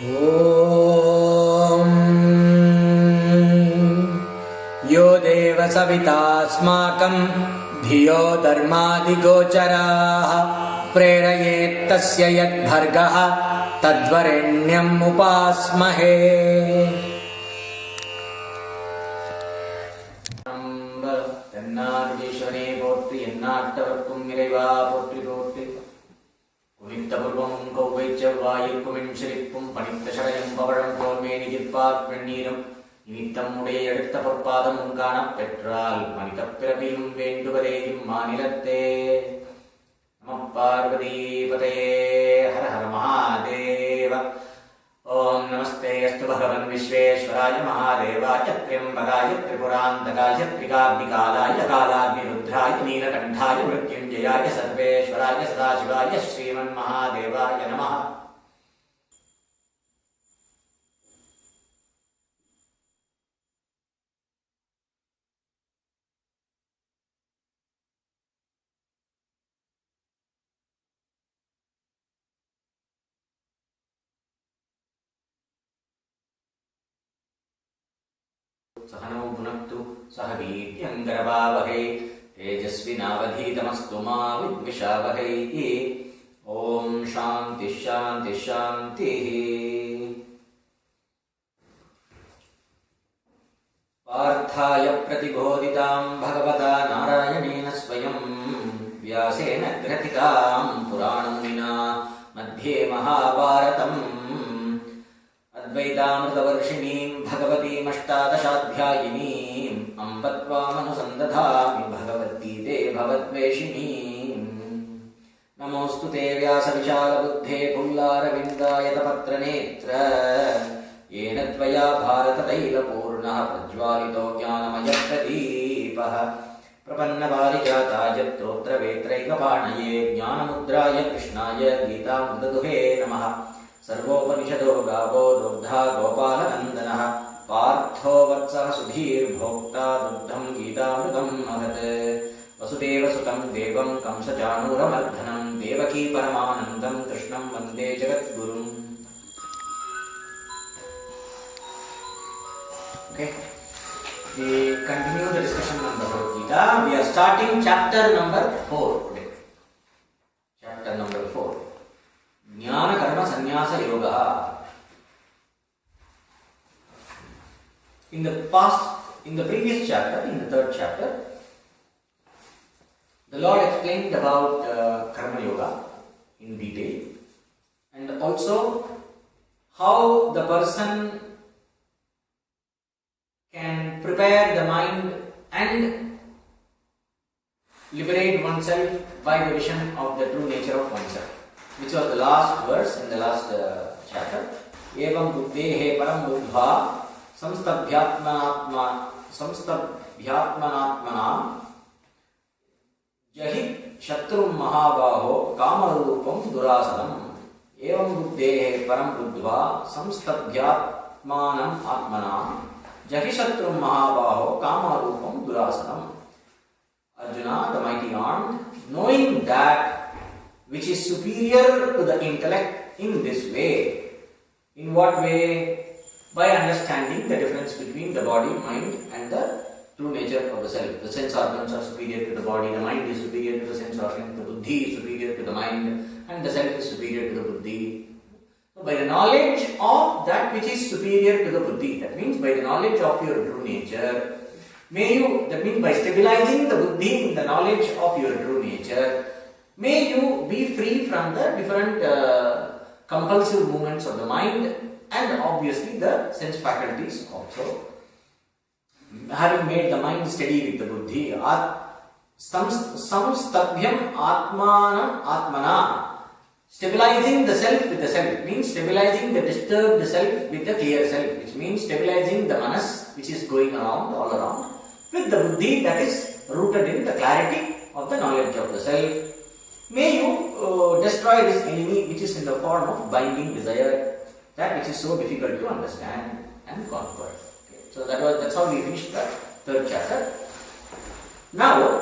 ॐ यो देव सवितास्माकं धियो धर्मादिगोचराः प्रेरयेत्तस्य यद्भर्गः तद्वरेण्यम् उपास्महे। தென்னாடுதீஸ்வரே போற்றி, எந்நாட்டவர்க்கும் இறைவா போற்றி போற்றி. குனித்த புருவமும் கொவ்வை செவ்வாயிற்கும் எண்சிரிப்பும் பணித்த சடையும் பவழம் போல்மேனி நிற்பார் பெண்ணீரும் இனித்தம் உடைய எடுத்த பொற்பாதமும் காணப் பெற்றால் மனித பிறவியும் வேண்டுவதேயும் மாநிலத்தே. நம பார்வதீபதயே. ஹர ஹர மகாதேவ. ஓம் நமஸ்தே அஸ்து பகவன் விஸ்வேஸ்வராய மகாதேவாய த்ர்யம்பகாய திரிபுராந்தகாய த்ரிகாக்னிகாலாய காலாக்னிருத்ராய நீலகண்டாய மிருத்யுஞ்சயாய சர்வேஸ்வராய சதாசிவாய ஸ்ரீமன் மகாதேவாய நமः. सहनौ भुनक्तु सह वीर्यङ्करवावहै तेजस्विनावधीतमस्तु मा विद्विषावहै. ॐ शान्ति शान्ति शान्तिः. पार्थाय प्रतिबोधितां भगवता नारायणेन स्वयं व्यासेन ग्रथितां पुराणमुनिना मध्ये महाभारतम् अद्वैतामृतवर्षिणीं भगवतीमष्टादशाध्यायिनीम् अम्ब त्वामनुसन्दधामि भगवद्गीते भवद्वेषिणीम्. नमोऽस्तु ते व्यासविशालबुद्धे पुल्लारविन्दायतपत्रनेत्र येन त्वया भारततैलपूर्णः प्रज्वालितो ज्ञानमयप्रदीपः. प्रपन्नपारिजाताय स्तोत्रवेत्रैकपाणये ज्ञानमुद्राय कृष्णाय गीतामृतदुहे नमः. सर्वोपनिषदो गावो दुग्धा गोपालनन्दनः पार्थो वत्सः सुधीर्भोक्ता दुग्धं गीतामृतं महत्. वसुदेवसुतं देवं कंसचाणूरमर्दनं देवकी परमानन्दं कृष्णं वन्दे जगद्गुरुम्. Okay, we continue the discussion on Bhagavad Gita. We are starting chapter number 4 today. Chapter number 4. ज्ञान कर्म संन्यास योग. In the previous chapter, in the third chapter, the Lord explained about karma yoga in detail, and also how the person can prepare the mind and liberate oneself by the vision of the true nature of oneself, which was the last verse in the last chapter. Evam buddhehe param buddhva samstabhyatmanatmana jahit shatrum mahabaho kamarupam durasanam. Evam buddhehe param buddhva samstabhyatmanam atmana jahit shatrum mahabaho kamarupam durasanam. Arjuna, the mighty armed, knowing that which is superior to the intellect in this way. In what way? By understanding the difference between the body, mind and the true nature of the self. The sense organs are superior to the body, the mind is superior to the sense organs, the buddhi is superior to the mind, and the self is superior to the buddhi. So by the knowledge of that which is superior to the buddhi, that means by the knowledge of your true nature, that means by stabilizing the buddhi in the knowledge of your true nature, may you be free from the different compulsive movements of the mind and obviously the sense faculties also. Having made the mind steady with the buddhi, samstabhyam atmanam atmana, stabilizing the self with the self, means stabilizing the disturbed self with the clear self, which means stabilizing the manas which is going around all around with the buddhi that is rooted in the clarity of the knowledge of the self. May you destroy this enemy which is in the form of binding desire, that which is so difficult to understand and conquer. Okay. So that's how we finished the third chapter. Now,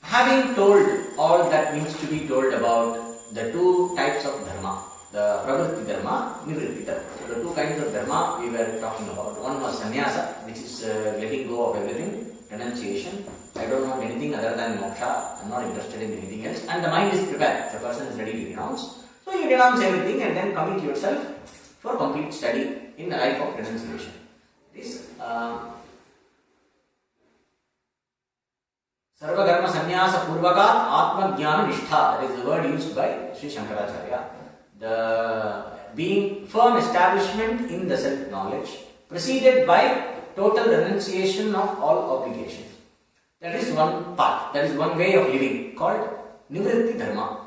having told all that needs to be told about the two types of dharma, the pravritti dharma, nivritti dharma. So the two kinds of dharma we were talking about. One was sannyasa, which is letting go of everything, renunciation. I don't want anything other than moksha. I'm not interested in anything else. And the mind is prepared. The person is ready to renounce. So you renounce everything and then commit yourself for complete study in the life of renunciation. This Sarva Karma Sannyasa Purvaka Atma Jnana Nishtha, that is the word used by Sri Shankaracharya. The being firm establishment in the self-knowledge, preceded by total renunciation of all obligations. That is one path, that is one way of living called Nivritti Dharma.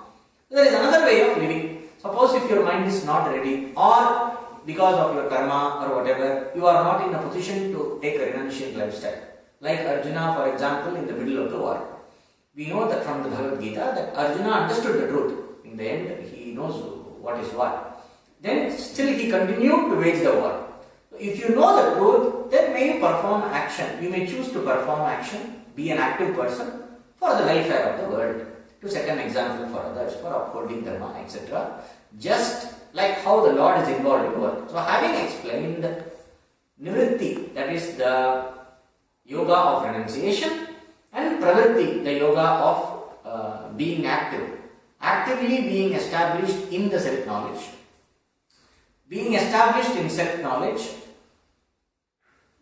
There is another way of living. Suppose if your mind is not ready, or because of your karma or whatever, you are not in a position to take a renunciant lifestyle. Like Arjuna, for example, in the middle of the war. We know that from the Bhagavad Gita that Arjuna understood the truth. In the end, he knows what is what. Then still he continued to wage the war. So if you know the truth, then may you perform action. You may choose to perform action, be an active person for the welfare of the world, to set an example for others, for upholding dharma, etc. Just like how the Lord is involved in work. So having explained nivritti, that is the yoga of renunciation, and pravritti, the yoga of being active, actively being established in the self-knowledge. Being established in self-knowledge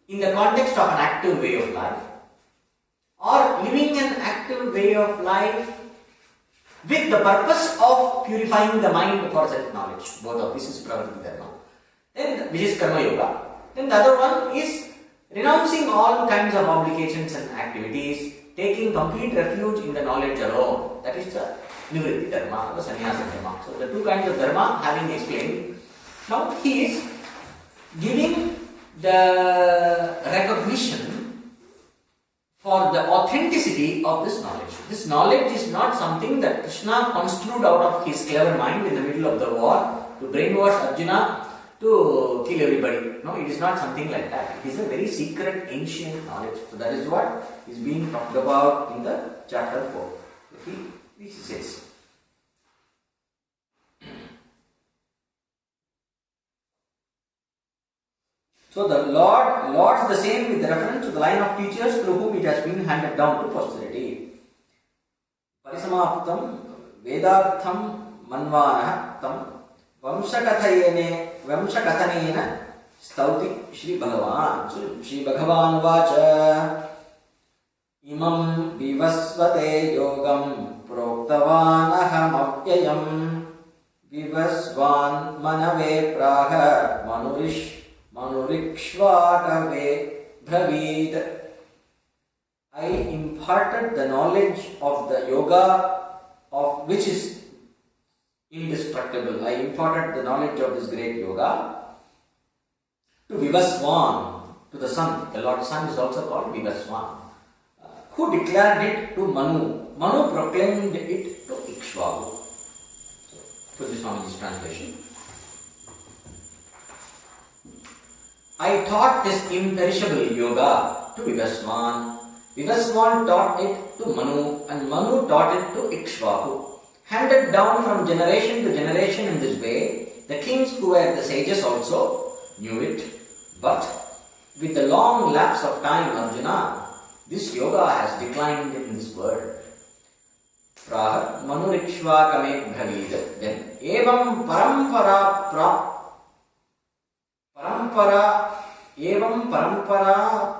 in the context of an active way of life, or living an active way of life with the purpose of purifying the mind for self-knowledge. Both of this is pravritti dharma. Then, which is karma yoga. Then the other one is renouncing all kinds of obligations and activities, taking complete refuge in the knowledge alone. That is the nivritti dharma, the sannyasa dharma. So the two kinds of dharma having explained, now he is giving the recognition for the authenticity of this knowledge. This knowledge is not something that Krishna construed out of his clever mind in the middle of the war to brainwash Arjuna to kill everybody. No, it is not something like that. It is a very secret, ancient knowledge. So that is what is being talked about in the chapter 4. He says, so the Lord lauds the same with reference to the line of teachers through whom it has been handed down to posterity. Parisamaptam Vedartham Manvanah Tam Vamshakathanena Stauti Shri Bhagavan. So Shri Bhagavan Vacha Imam Vivasvate Yogam Proktavan Aham Avyayam Vivasvan Manave Praha Manurikshvakave Bhavid. I imparted the knowledge of the yoga of which is indestructible. I imparted the knowledge of this great yoga to Vivaswan, to the sun. The Lord Sun is also called Vivaswan, who declared it to Manu. Manu proclaimed it to Ikshvaku. So, this Swamiji's translation. I taught this imperishable yoga to Vivaswan. Vivaswan taught it to Manu, and Manu taught it to Ikshvaku. Handed down from generation to generation in this way, the kings who were the sages also knew it. But with the long lapse of time, Arjuna, this yoga has declined in this world. Praha Manurikshvakame Bhavid. Then Evam parampara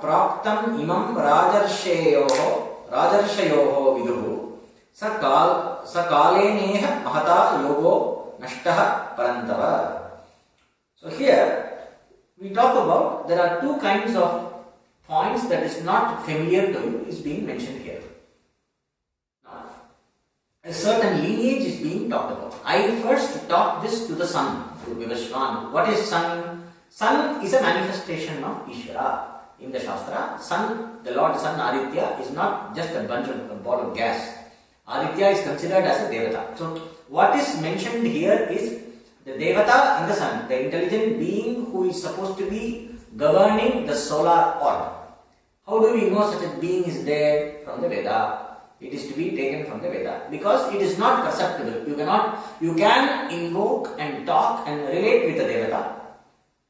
praptam imam rajarshayoho viduhu sakaleneha mahata yogo nashtah parantava. So here we talk about, there are two kinds of points that is not familiar to you is being mentioned here. Now, a certain lineage is being talked about. I first taught this to the sun, to Vivaswan. What is sun? Sun is a manifestation of Ishvara. In the Shastra, sun, the Lord Sun Aditya, is not just a ball of gas. Aditya is considered as a Devata. So, what is mentioned here is the Devata in the sun, the intelligent being who is supposed to be governing the solar orb. How do we know such a being is there? From the Veda. It is to be taken from the Veda because it is not perceptible. You can invoke and talk and relate with the Devata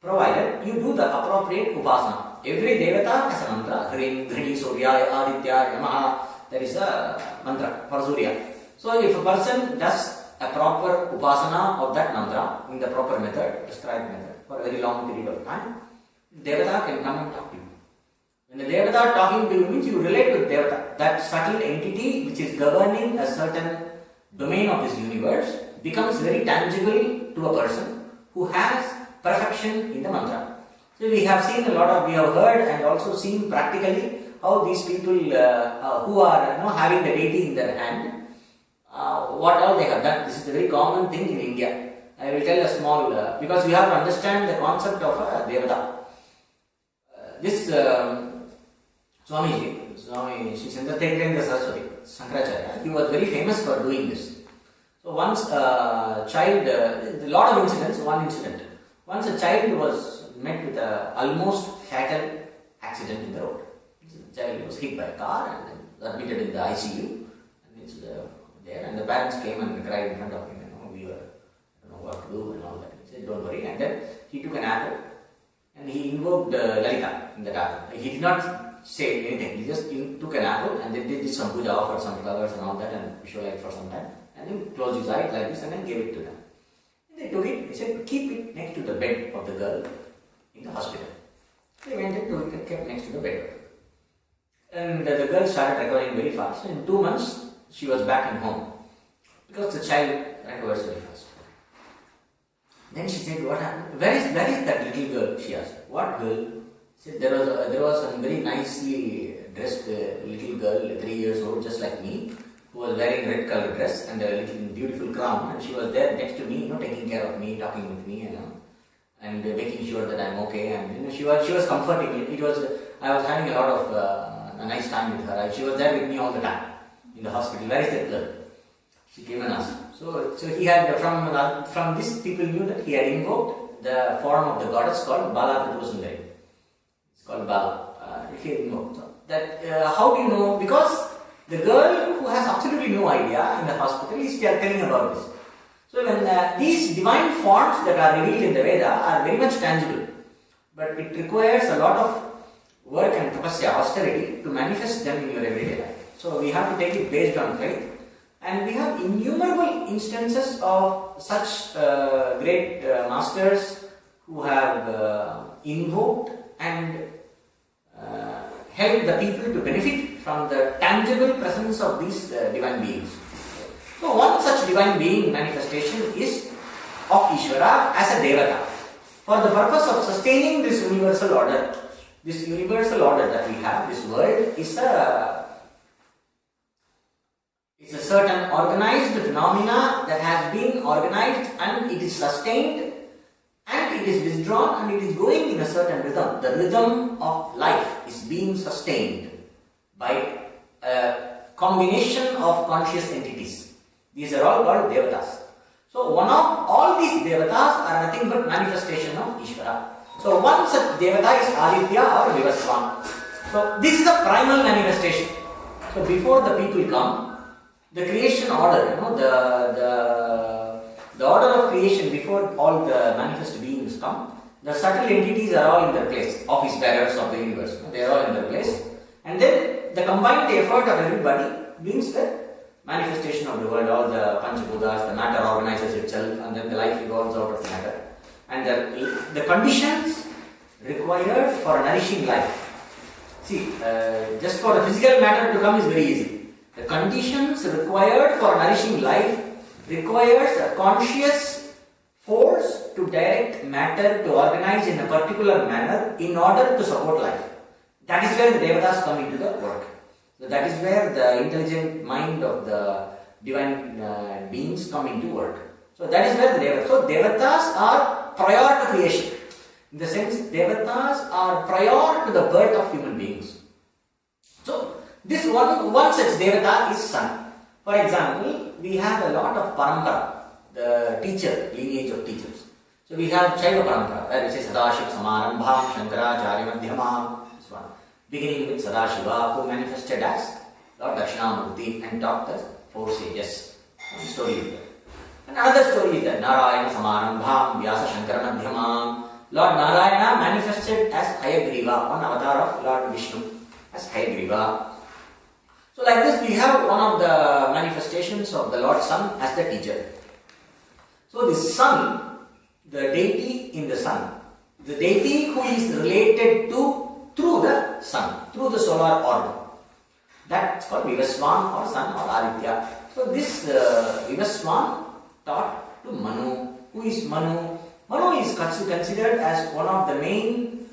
provided you do the appropriate upasana. Every Devata has a mantra. Hrim, Dhrini, Suryaya, Aditya, Yamaha. There is a mantra for Surya. So if a person does a proper upasana of that mantra in the proper method, prescribed method, for a very long period of time, Devata can come and talk to you. When the Devata talking to you means you relate with Devata. That subtle entity which is governing a certain domain of this universe becomes very tangible to a person who has perfection in the mantra. So we have heard and also seen practically how these people who are having the deity in their hand, what all they have done. This is a very common thing in India. I will tell a small, because we have to understand the concept of a Devata. This Swami Sri Chandrasekharendra Saraswati, Shankaracharya, he was very famous for doing this. So once a child, a lot of incidents, one incident. Once a child was met with a almost fatal accident in the road. The child was hit by a car and then admitted in the ICU. And it's there, and the parents came and cried in front of him. We were, I don't know what to do and all that. He said, don't worry. And then he took an apple and he invoked Lalita in that apple. He did not say anything. He just took an apple and then did some puja, offered some flowers and all that and visualized for some time. And then closed his eyes like this and then gave it to them. And they took it. He said, keep it next to the bed of the girl in the hospital. They went and took it and kept next to the bed. And the girl started recovering very fast. In 2 months, she was back in home because the child recovers very fast. Then she said, what happened? Where is that little girl? She asked. What girl? She said, there was a very nicely dressed little girl, 3 years old, just like me, who was wearing red colored dress and a little beautiful crown, and she was there next to me, taking care of me, talking with me, and making sure that I'm okay. And she was comforting me. I was having a lot of a nice time with her. She was there with me all the time in the hospital. Where is that girl? She came and asked. So he had from this people knew that he had invoked the form of the goddess called Bala Tripurasundari. It's called Bala. He had invoked. So that how do you know? Because the girl who has absolutely no idea in the hospital is telling about this. So when these divine forms that are revealed in the Veda are very much tangible, but it requires a lot of work and tapasya, austerity, to manifest them in your everyday life. So we have to take it based on faith. And we have innumerable instances of such great masters who have invoked and helped the people to benefit from the tangible presence of these divine beings. So one such divine being manifestation is of Ishvara as a Devata. For the purpose of sustaining this universal order that we have, this world is a certain organized phenomena that has been organized and it is sustained and it is withdrawn and it is going in a certain rhythm. The rhythm of life is being sustained by a combination of conscious entities. These are all called Devatas. So all these Devatas are nothing but manifestation of Ishvara. So one such Devata is Aditya or Vivaswan. So this is a primal manifestation. So before the people come, the creation order, the order of creation before all the manifest beings come, the subtle entities are all in their place, office bearers of the universe. They are all in their place. And then the combined effort of everybody brings the manifestation of the world. All the Panchabuddhas, the matter organizes itself, and then the life evolves out of matter. And the conditions required for a nourishing life. See, just for the physical matter to come is very easy. The conditions required for nourishing life requires a conscious force to direct matter to organize in a particular manner in order to support life. That is where the Devatas come into the work. So that is where the intelligent mind of the divine beings come into work. So that is where the Devatas. So Devatas are prior to creation. In the sense, Devatas are prior to the birth of human beings. So this one such Devata is Sun. For example, we have a lot of Parampara, the lineage of teachers. So we have Shaiva Parampara, where we say Sadashiv Samarambham Shankaracharya Madhyamam, this one. Beginning with Sadashiva, who manifested as Lord Dakshinamurti, and taught the four sages. One story is there. And another story is that Narayana Samanambham Vyasa Shankara Madhyamam. Lord Narayana manifested as Hayagriva, one avatar of Lord Vishnu as Hayagriva. So like this we have one of the manifestations of the Lord Sun as the teacher. So the sun, the deity in the sun, the deity who is related to through the sun, through the solar orb. That's called Vivaswan or Sun or Aditya. So this Vivaswan taught to Manu. Who is Manu? Manu is considered as one of the main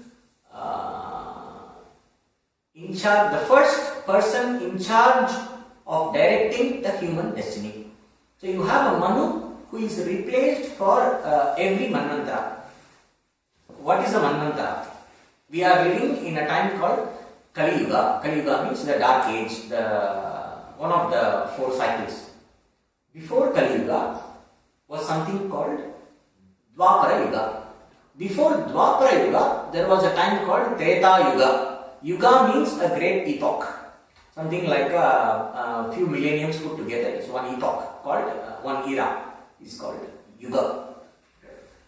in charge, the first person in charge of directing the human destiny. So you have a Manu who is replaced for every Manvantara. What is a Manvantara? We are living in a time called Kali Yuga. Kali Yuga means the dark age, one of the four cycles. Before Kali Yuga was something called Dwapara Yuga. Before Dwapara Yuga, there was a time called Treta Yuga. Yuga means a great epoch. Something like a few millenniums put together. It's one epoch called, one era is called Yuga.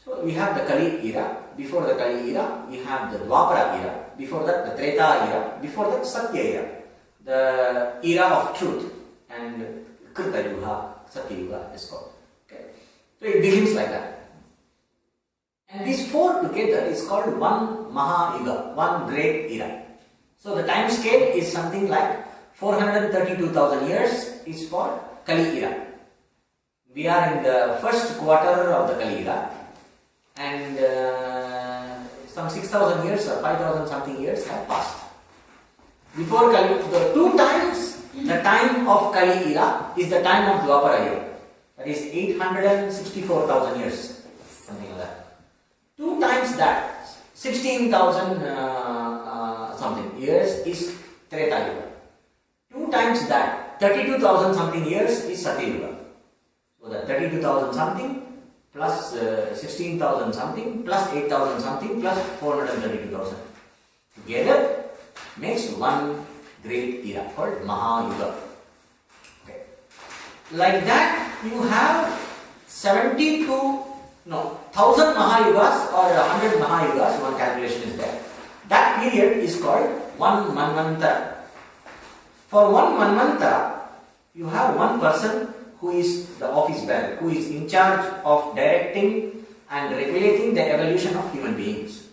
So we have the Kali era. Before the Kali era, we have the Dwapara era. Before that, the Treta era. Before that, Satya era. The era of truth. And Krita Yuga, Satya Yuga is called. Okay. So it begins like that. And these four together is called one Maha Yuga, one great era. So the time scale is something like 432,000 years is for Kali era. We are in the first quarter of the Kali era. And some 6,000 years or 5,000 something years have passed. Before Kali, the two times the time of Kali era is the time of Dwapara era. That is 864,000 years, something like that. Two times that, 16,000 something years is Treta Yuga. Two times that, 32,000 something years is Satya Yuga. So the 32,000 something plus 16,000 something plus 8,000 something plus 432,000 together makes one great era called Maha Yuga. Okay. Like that you have 1,000 Mahayugas or 100 Mahayugas, one calculation is there. That period is called one Manvantara. For one Manvantara, you have one person who is the office bearer, who is in charge of directing and regulating the evolution of human beings.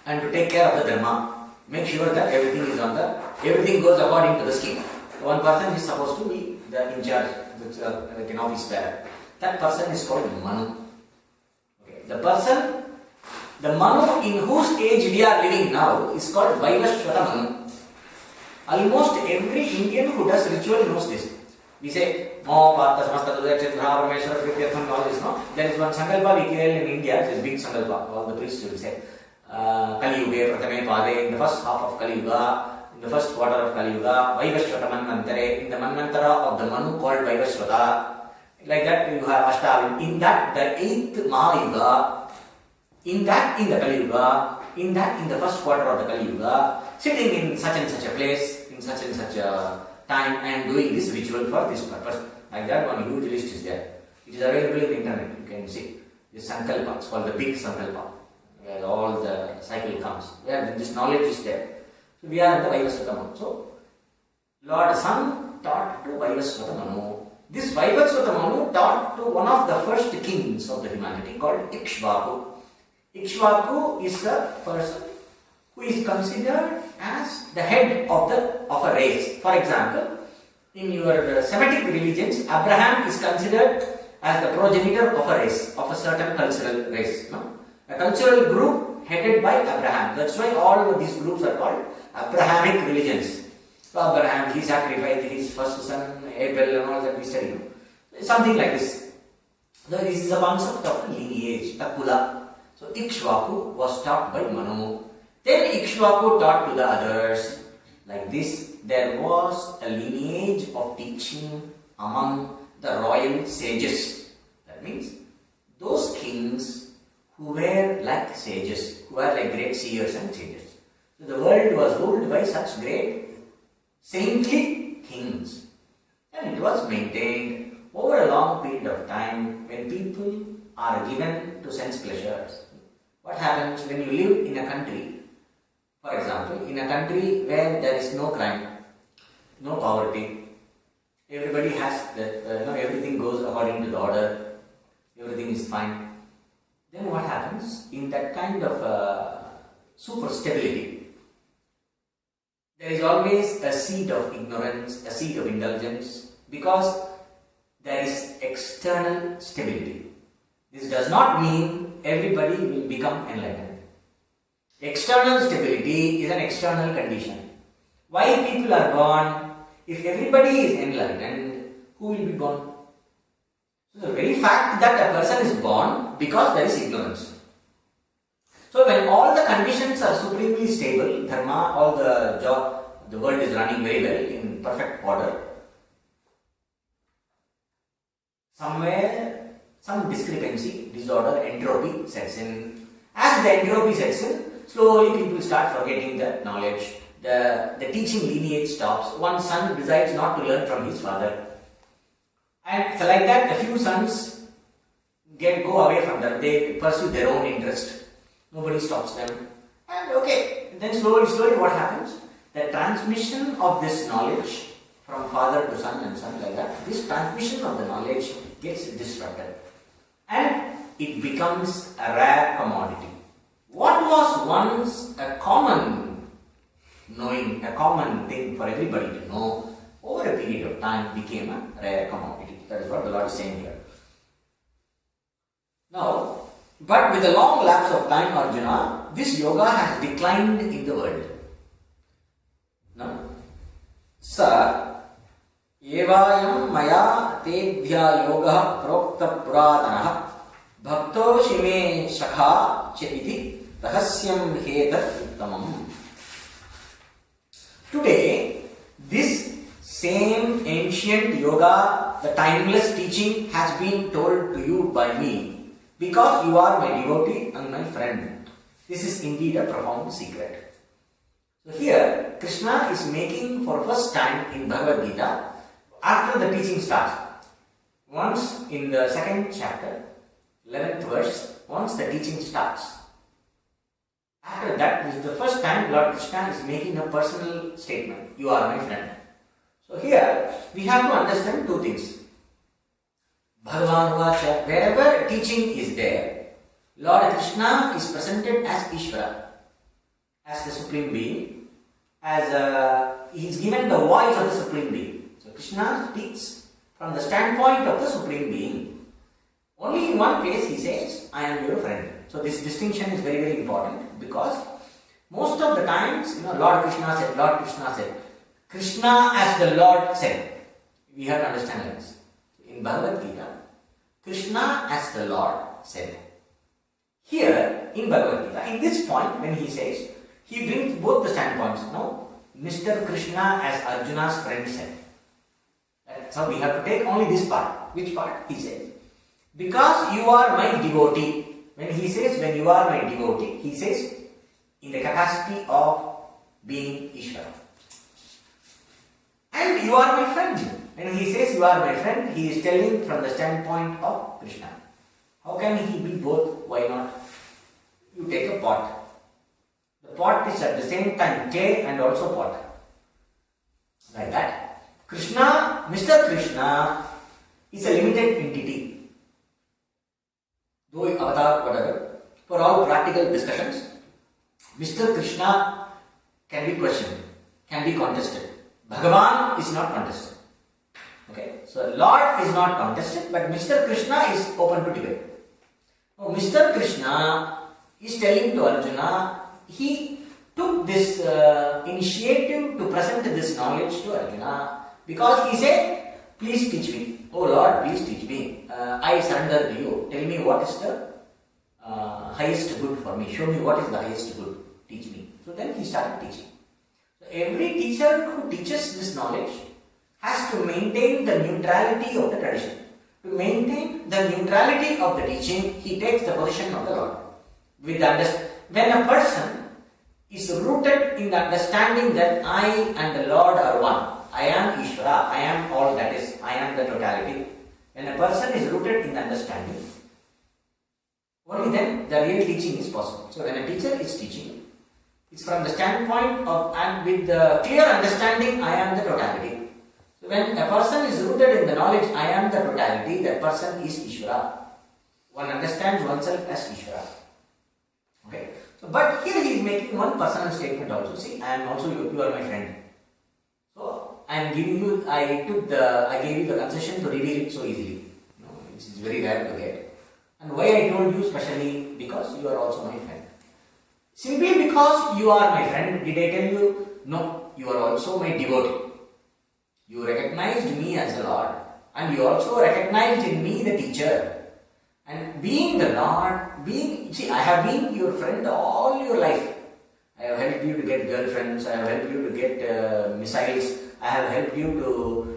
And to take care of the Dharma, make sure that everything goes according to the scheme. One person is supposed to be the in charge, like an office bearer. That person is called Manu. Okay. The Manu in whose age we are living now is called Vaivashvata Manu. Almost every Indian who does ritual knows this. We say, all this, no? There is one Sankalpa we kill in India, it is big Sankalpa, all the priests will say. Kali Yuga, Pratame Pade, in the first half of Kali Yuga, in the first quarter of Kali Yuga, Vaivashvata Manvantare, in the Manvantara of the Manu called Vaivashvata. Like that you have Ashtavan. In that, the 8th Mahayuga, in the Kali Yuga, in the first quarter of the Kali Yuga, sitting in such and such a place, in such and such a time and doing this ritual for this purpose. Like that one huge list is there. It is available in the internet, you can see. This Sankalpa, it's called the big Sankalpa, where all the cycle comes. Where this knowledge is there. So we are in the Vaivasvata Manu. So Lord Sun taught to Vaivasvata Manu. This Vaivasvata Manu taught to one of the first kings of the humanity called Ikshvaku. Ikshvaku is a person who is considered as the head of a race. For example, in your Semitic religions, Abraham is considered as the progenitor of a race, of a certain cultural race. No? A cultural group headed by Abraham. That's why all of these groups are called Abrahamic religions. So Abraham, he sacrificed his first son, Abel, and all that we study. Something like this. So this is a concept of lineage, a kula. So Ikshvaku was taught by Manu. Then Ikshvaku taught to the others. Like this, there was a lineage of teaching among the royal sages. That means those kings who were like sages, who were like great seers and sages. So the world was ruled by such great saintly kings. And it was maintained over a long period of time when people are given to sense pleasures. What happens when you live in a country, for example, in a country where there is no crime, no poverty, everybody has everything goes according to the order, everything is fine. Then what happens? In that kind of super stability, there is always a seed of ignorance, a seed of indulgence, because there is external stability. This does not mean everybody will become enlightened. External stability is an external condition. Why people are born? If everybody is enlightened, who will be born? So the very fact that a person is born because there is ignorance. So when all the conditions are supremely stable, dharma, all the world is running very well in perfect order. Somewhere, some discrepancy, disorder, entropy sets in. As the entropy sets in, slowly people start forgetting the knowledge. The teaching lineage stops. One son decides not to learn from his father. And so like that, a few sons go away from them. They pursue their own interest. Nobody stops them. And then slowly what happens? The transmission of this knowledge from father to son and son like that, this transmission of the knowledge gets disrupted. And it becomes a rare commodity. What was once a common knowing, a common thing for everybody to know, over a period of time became a rare commodity. That is what the Lord is saying here. Now, but with a long lapse of time, Arjuna, this yoga has declined in the world. Now, Sa evayam maya tebhya yoga prokta puratanaha bhakto shime shakha chaiti rahasyam hetat uttamam. Today, this same ancient yoga, the timeless teaching has been told to you by me because you are my devotee and my friend. This is indeed a profound secret. So here, Krishna is making for first time in Bhagavad Gita, after the teaching starts. Once in the second chapter, 11th verse, once the teaching starts. After that, this is the first time Lord Krishna is making a personal statement. You are my friend. So here, we have to understand two things. Bhagavan Vacha, wherever teaching is there, Lord Krishna is presented as Ishvara, as the Supreme Being, he is given the voice of the Supreme Being. So Krishna speaks from the standpoint of the Supreme Being. Only in one place he says, I am your friend. So this distinction is very, very important because most of the times, Lord Krishna said, Krishna as the Lord said. We have to understand this. In Bhagavad Gita, Krishna as the Lord said. Here in Bhagavad Gita, in this point when he says, he brings both the standpoints. No, Mr. Krishna as Arjuna's friend said. So we have to take only this part. Which part? He says, because you are my devotee. When he says, when you are my devotee, he says, in the capacity of being Ishvara. And you are my friend. When he says you are my friend, he is telling from the standpoint of Krishna. How can he be both? Why not? You take a pot. The pot is at the same time clay and also pot. Like that. Krishna, Mr. Krishna is a limited entity. Though avatar, whatever, for all practical discussions, Mr. Krishna can be questioned, can be contested. Bhagavan is not contested. Okay, so Lord is not contested, but Mr. Krishna is open to debate. Now, Mr. Krishna is telling to Arjuna, he took this initiative to present this knowledge to Arjuna because he said, please teach me. Oh Lord, please teach me. I surrender to you. Tell me what is the highest good for me. Show me what is the highest good. Teach me. So then he started teaching. So every teacher who teaches this knowledge has to maintain the neutrality of the tradition. To maintain the neutrality of the teaching, he takes the position of the Lord. When a person is rooted in the understanding that I and the Lord are one. I am Ishvara, I am all that is, I am the totality. When a person is rooted in the understanding, only then the real teaching is possible. So when a teacher is teaching, it's from the standpoint of, and with the clear understanding, I am the totality. So when a person is rooted in the knowledge, I am the totality, that person is Ishvara. One understands oneself as Ishvara. Okay. So, but here he is making one personal statement also. See, I am also you are my friend. So I am giving you. I gave you the concession to reveal it so easily. It is very rare to get. And why I told you specially, because you are also my friend. Simply because you are my friend, did I tell you? No, you are also my devotee. You recognized me as the Lord, and you also recognized in me the teacher. And being the Lord, I have been your friend all your life. I have helped you to get girlfriends, I have helped you to get missiles, I have helped you to,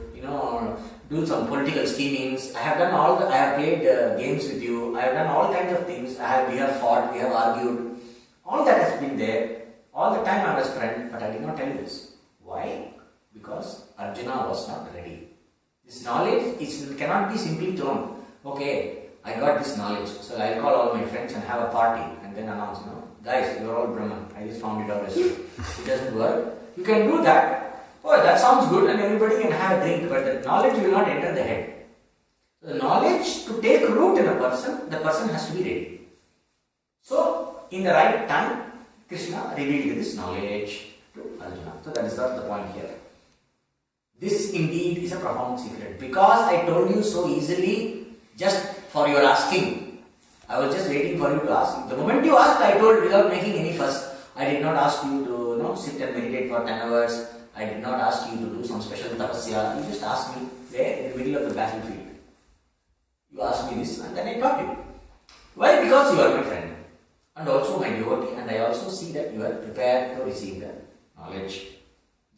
do some political schemings. I have played games with you, I have done all kinds of things. We have fought, we have argued. All that has been there. All the time I was friend, but I did not tell you this. Why? Because Arjuna was not ready. This knowledge cannot be simply thrown. Okay, I got this knowledge, so I'll call all my friends and have a party and then announce, guys, you're all Brahman. I just found it out yesterday. It doesn't work. You can do that. Oh, that sounds good, and everybody can have a drink, but the knowledge will not enter the head. So the knowledge to take root in a person, the person has to be ready. So, in the right time, Krishna revealed this knowledge to Arjuna. So that is not the point here. This indeed is a profound secret. Because I told you so easily, just for your asking, I was just waiting for you to ask. The moment you asked, I told without making any fuss. I did not ask you to sit and meditate for 10 hours. I did not ask you to do some special tapasya. You just asked me there in the middle of the battlefield. You asked me this and then I taught you. Why? Because you are my friend and also my devotee, and I also see that you are prepared to receive the knowledge.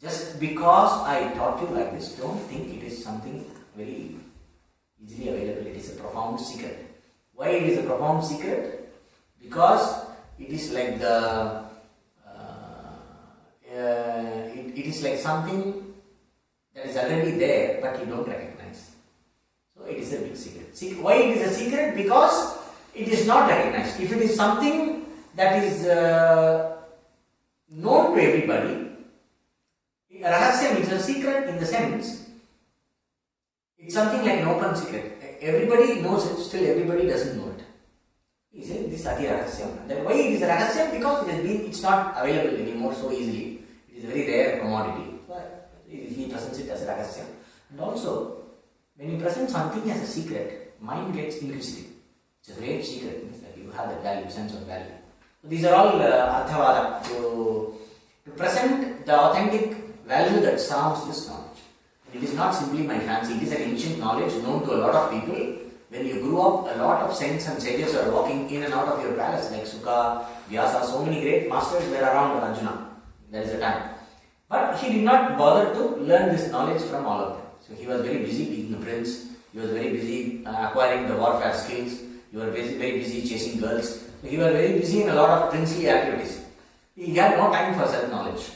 Just because I taught you like this, don't think it is something very easily available. It is a profound secret. Why it is a profound secret? Because it is like it is like something that is already there, but you don't recognize. So it is a big secret. Why it is a secret? Because it is not recognized. If it is something that is known to everybody, Rahasyam is a secret in the sense, it's something like an open secret. Everybody knows it, still everybody doesn't know it. He said this Adi Rahasyam. Then why it is a Rahasyam? Because it's not available anymore so easily. It is a very rare commodity. But he presents it as a Rahasyam. And also, when you present something as a secret, mind gets inquisitive. It's a great secret. It means that you have the value, sense of value. So these are all Arthavada to present the authentic value that surrounds this knowledge. It is not simply my fancy, it is an ancient knowledge known to a lot of people. When you grew up, a lot of saints and sages are walking in and out of your palace, like Sukha, Vyasa, so many great masters were around Arjuna. There is a time. But he did not bother to learn this knowledge from all of them. So he was very busy being a prince, he was very busy acquiring the warfare skills, he was very busy chasing girls. So he was very busy in a lot of princely activities. He had no time for self-knowledge.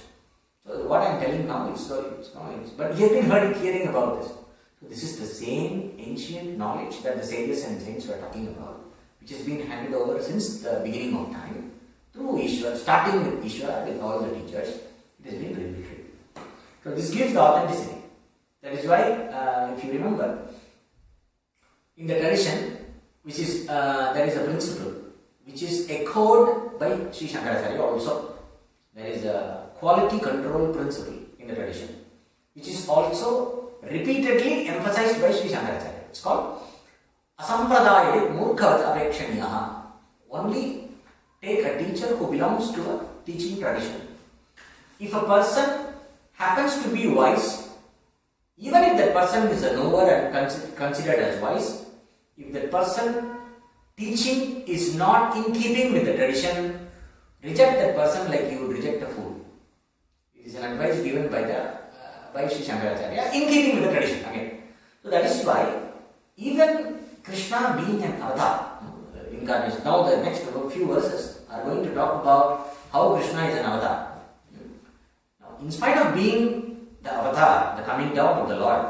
So what I am telling now is knowledge. But he has been hearing about this. So this is the same ancient knowledge that the sages and saints were talking about, which has been handed over since the beginning of time through Ishvara, starting with Ishvara, with all the teachers. It has been revealed. So this gives the authenticity. That is why, if you remember, in the tradition, which is there is a principle which is echoed by Sri Shankaracharya also. There is a quality control principle in the tradition, which is also repeatedly emphasized by Sri Shankaracharya. It's called Asampradaya Murkhavat Apekshaniyaha. Only take a teacher who belongs to a teaching tradition. If a person happens to be wise, even if that person is a knower and considered as wise, if that person teaching is not in keeping with the tradition, reject that person like you would reject a fool. It is an advice given by Sri Shankaracharya in keeping with the tradition again. So that is why even Krishna being an Artha incarnation. Now the next few verses are going to talk about how Krishna is an avatar. Now, in spite of being the avatar, the coming down of the Lord,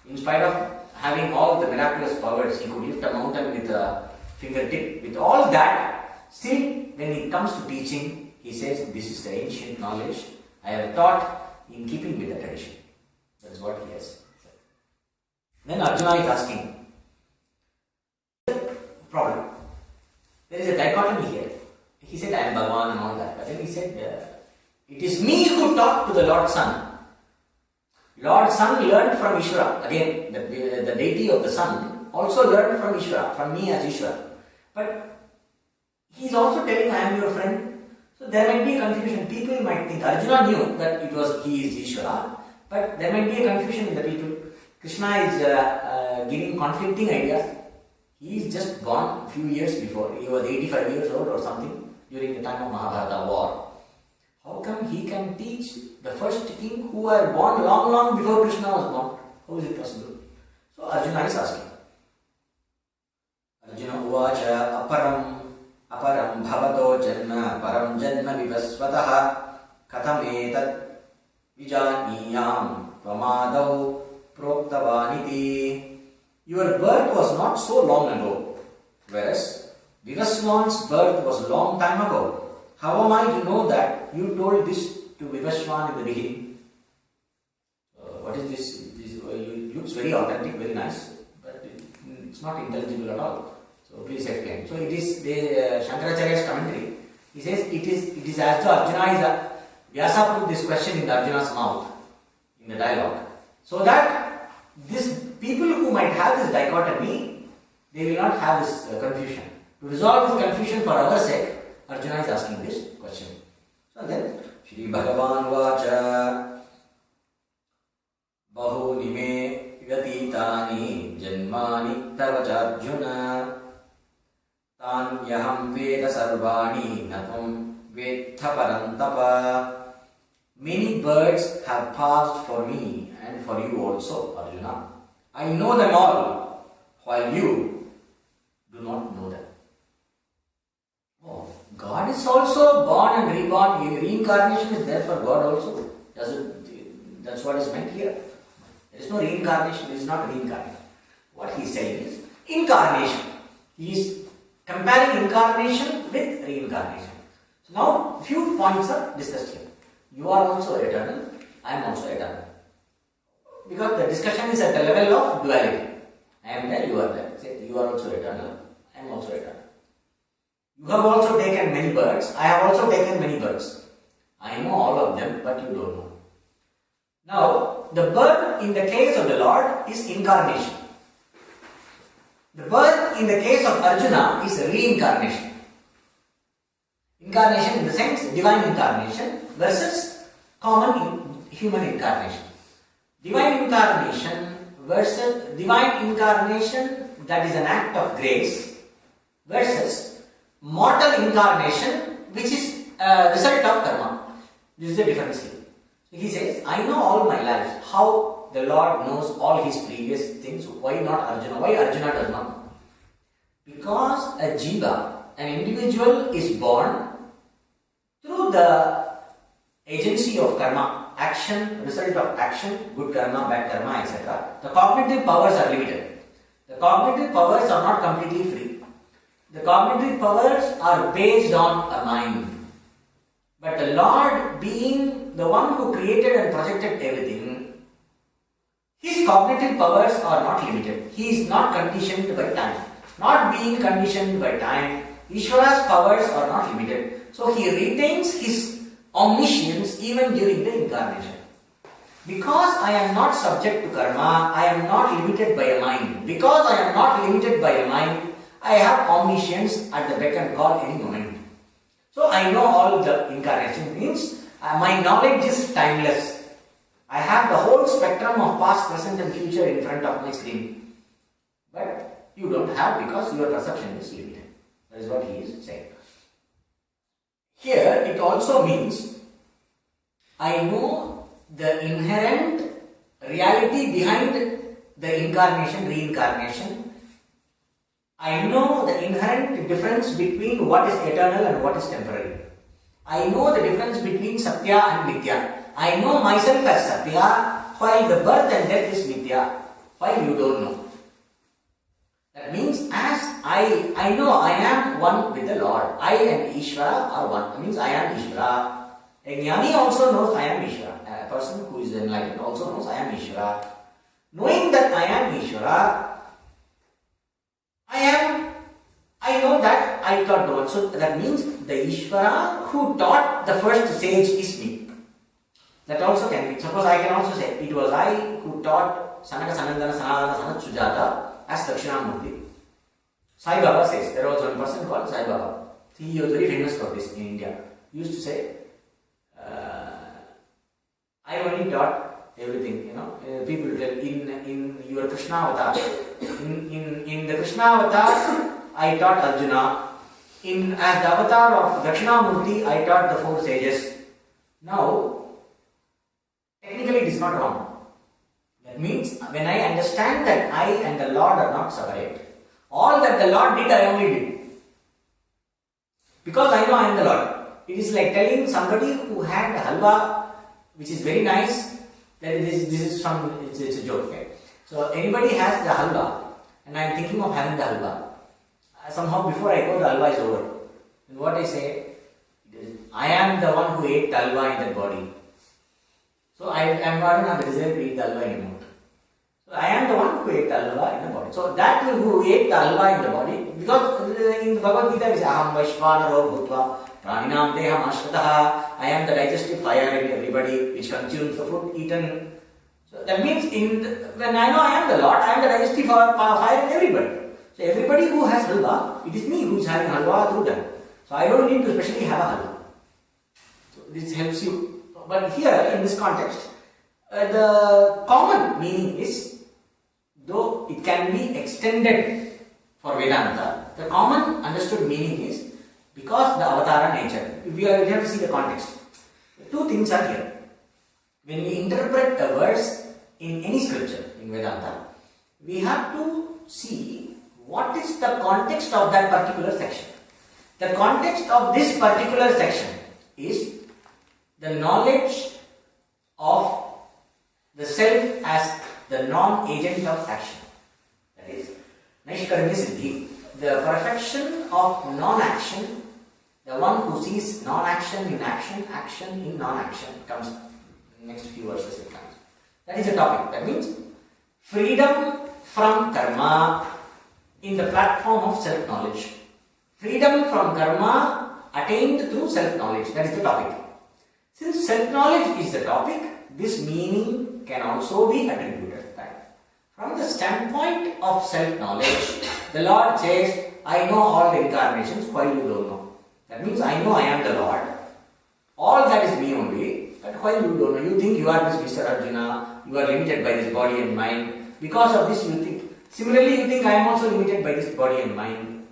in spite of having all the miraculous powers, he could lift a mountain with a fingertip. With all that, still when it comes to teaching, he says, this is the ancient knowledge I have taught in keeping with the tradition. That is what he has said. Then Arjuna is asking, problem. There is a dichotomy here. He said, I am Bhagavan and all that. But then he said, it is me who talked to the Lord Sun. Lord Sun learned from Ishvara. Again, the deity of the sun also learned from Ishvara, from me as Ishvara. But he is also telling, I am your friend. So there might be a confusion. People might think, Arjuna knew that he is Ishvara, but there might be a confusion in the people. Krishna is giving conflicting ideas. He is just born a few years before. He was 85 years old or something during the time of Mahabharata war. How come he can teach the first king who were born long before Krishna was born? How is it possible? So Arjuna is asking. Arjuna uvacha aparam bhavato janma param janma vivasvataha katametat vijaniyam tvamadau proktavaniti. Your birth was not so long ago, whereas Vivaswan's birth was a long time ago. How am I to know that you told this to Vivaswan in the beginning? What is this? It looks very authentic, very nice, but it's not intelligible at all. So please explain. So it is the Shankaracharya's commentary. He says it is as though Arjuna is Vyasa put this question in Arjuna's mouth in the dialogue, so that this people who might have this dichotomy, they will not have this confusion. To resolve this confusion for our sake, Arjuna is asking this question. So then, Shri Bhagavan Vacha Bahuni me vyatitani janmani tavacha Arjuna tanyaham veda sarvani natum vedha parantapa. Many birds have passed for me and for you also, Arjuna. I know them all, while you do not know them. Oh, God is also born and reborn. Reincarnation is there for God also. That's what is meant here. There is no reincarnation. It is not reincarnation. What he is saying is incarnation. He is comparing incarnation with reincarnation. So now, few points are discussed here. You are also eternal. I am also eternal. Because the discussion is at the level of duality. I am there, you are there. Say, you are also eternal. I am also eternal. You have also taken many birds. I have also taken many birds. I know all of them, but you don't know. Now, the birth in the case of the Lord is incarnation. The birth in the case of Arjuna is reincarnation. Incarnation in the sense divine incarnation versus common human incarnation. Divine incarnation versus divine incarnation, that is an act of grace, versus mortal incarnation, which is a result of karma. This is the difference here. So he says, I know all my life how the Lord knows all his previous things. Why not Arjuna? Why Arjuna does not know? Because a jiva, an individual, is born through the agency of karma, action, result of action, good karma, bad karma, etc. The cognitive powers are limited. The cognitive powers are not completely free. The cognitive powers are based on a mind. But the Lord, being the one who created and projected everything, his cognitive powers are not limited. He is not conditioned by time. Not being conditioned by time, Ishvara's powers are not limited. So he retains his omniscience even during the incarnation. Because I am not subject to karma, I am not limited by a mind. Because I am not limited by a mind, I have omniscience at the beck and call any moment. So I know all the incarnation means my knowledge is timeless. I have the whole spectrum of past, present and future in front of my screen. But you don't have because your perception is limited. That is what he is saying. Here it also means I know the inherent reality behind the incarnation, reincarnation. I know the inherent difference between what is eternal and what is temporary. I know the difference between Satya and Mithya. I know myself as Satya, while the birth and death is Mithya, while you don't know. That means as I know I am one with the Lord. I and Ishvara are one. That means I am Ishvara. A Jnani also knows I am Ishvara. A person who is enlightened also knows I am Ishvara. Knowing that I am Ishvara, I know that I taught the one. So that means the Ishvara who taught the first sage is me. That also can be. Suppose I can also say it was I who taught Sanaka Sanandana Sanadana Sanat Sujata as Dakshinamurti. Sai Baba says, there was one person called Sai Baba. He was very famous for this in India. He used to say, I only taught everything, people tell in your Krishna avatar. In the Krishna avatar, I taught Arjuna. As the avatar of Dakshinamurti, I taught the four sages. Now, technically it is not wrong. That means when I understand that I and the Lord are not separate, all that the Lord did, I only did. Because I know I am the Lord. It is like telling somebody who had halwa, which is very nice, that this is it's a joke. Okay? So anybody has the halwa, and I am thinking of having the halwa. Somehow before I go, the halwa is over. And what I say, I am the one who ate the halwa in that body. So I am not the desire to eat the halwa anymore. So I am the one who ate the halwa in the body. So that who ate the halwa in the body, because in the Bhagavad Gita we say, Aham Vaishvanaro Bhutva Praninam Deham Ashrataha, I am the digestive fire in everybody which consumes the food eaten. So that means when I know I am the Lord, I am the digestive fire in everybody. So everybody who has halwa, it is me who is having halwa through them. So I don't need to specially have a halwa. So this helps you. But here in this context, the common meaning is, though it can be extended for Vedanta, the common understood meaning is because the avatara nature. We have to see the context. Two things are here. When we interpret a verse in any scripture in Vedanta, we have to see what is the context of that particular section. The context of this particular section is the knowledge of the self as the non-agent of action. That is, Naishkarmya Siddhi, the perfection of non-action, the one who sees non-action in action, action in non-action, comes in the next few verses it comes. That is the topic. That means freedom from karma in the platform of self-knowledge. Freedom from karma attained through self-knowledge. That is the topic. Since self-knowledge is the topic, this meaning can also be attributed. From the standpoint of self-knowledge, the Lord says, I know all the incarnations while you don't know. That means I know I am the Lord. All that is me only, but while you don't know, you think you are this Mr. Arjuna, you are limited by this body and mind. Because of this you think. Similarly, you think I am also limited by this body and mind.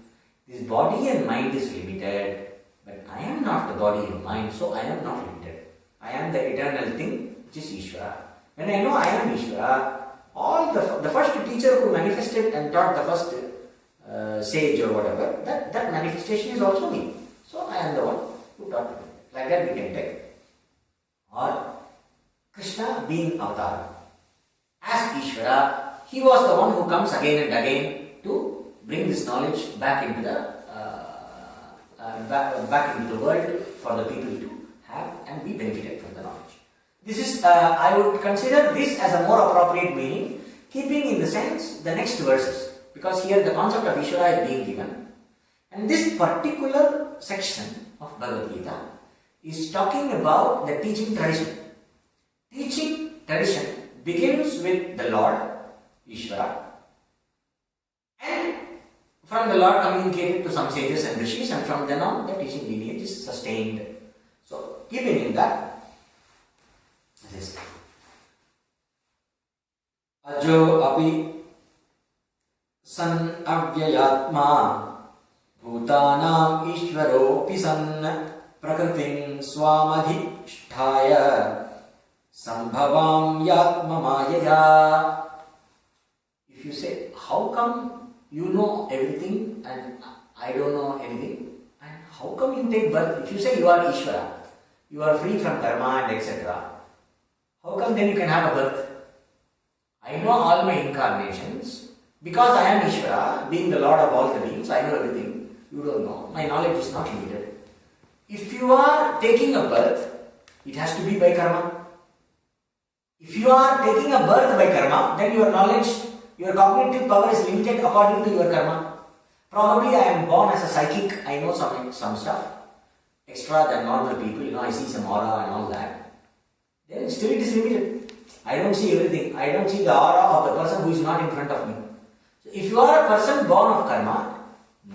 This body and mind is limited, but I am not the body and mind, so I am not limited. I am the eternal thing, which is Ishvara. When I know I am Ishvara, all the first teacher who manifested and taught the first sage or whatever, that manifestation is also me. So I am the one who taught me. Like that we can take. Or Krishna being avatar. As Ishvara, he was the one who comes again and again to bring this knowledge back into the back into the world for the people to have and be benefited from the knowledge. This is, I would consider this as a more appropriate meaning, keeping in the sense the next verses, because here the concept of Ishvara is being given. And this particular section of Bhagavad Gita is talking about the teaching tradition. Teaching tradition begins with the Lord, Ishvara, and from the Lord communicated to some sages and rishis, and from then on the teaching lineage is sustained. So, keeping in that, this Ajo api san avyayatma bhutanam ishvaropi san prakritim swamadhishthaya sambhavam yatma mayaya. If you say, how come you know everything and I don't know anything? And how come you take birth? If you say you are Ishvara, you are free from karma and etc., how come then you can have a birth? I know all my incarnations. Because I am Ishvara, being the Lord of all the beings, I know everything. You don't know. My knowledge is not limited. If you are taking a birth, it has to be by karma. If you are taking a birth by karma, then your knowledge, your cognitive power is limited according to your karma. Probably I am born as a psychic, I know some stuff, extra than normal people, I see some aura and all that. Then still it is limited. I don't see everything. I don't see the aura of the person who is not in front of me. So if you are a person born of karma,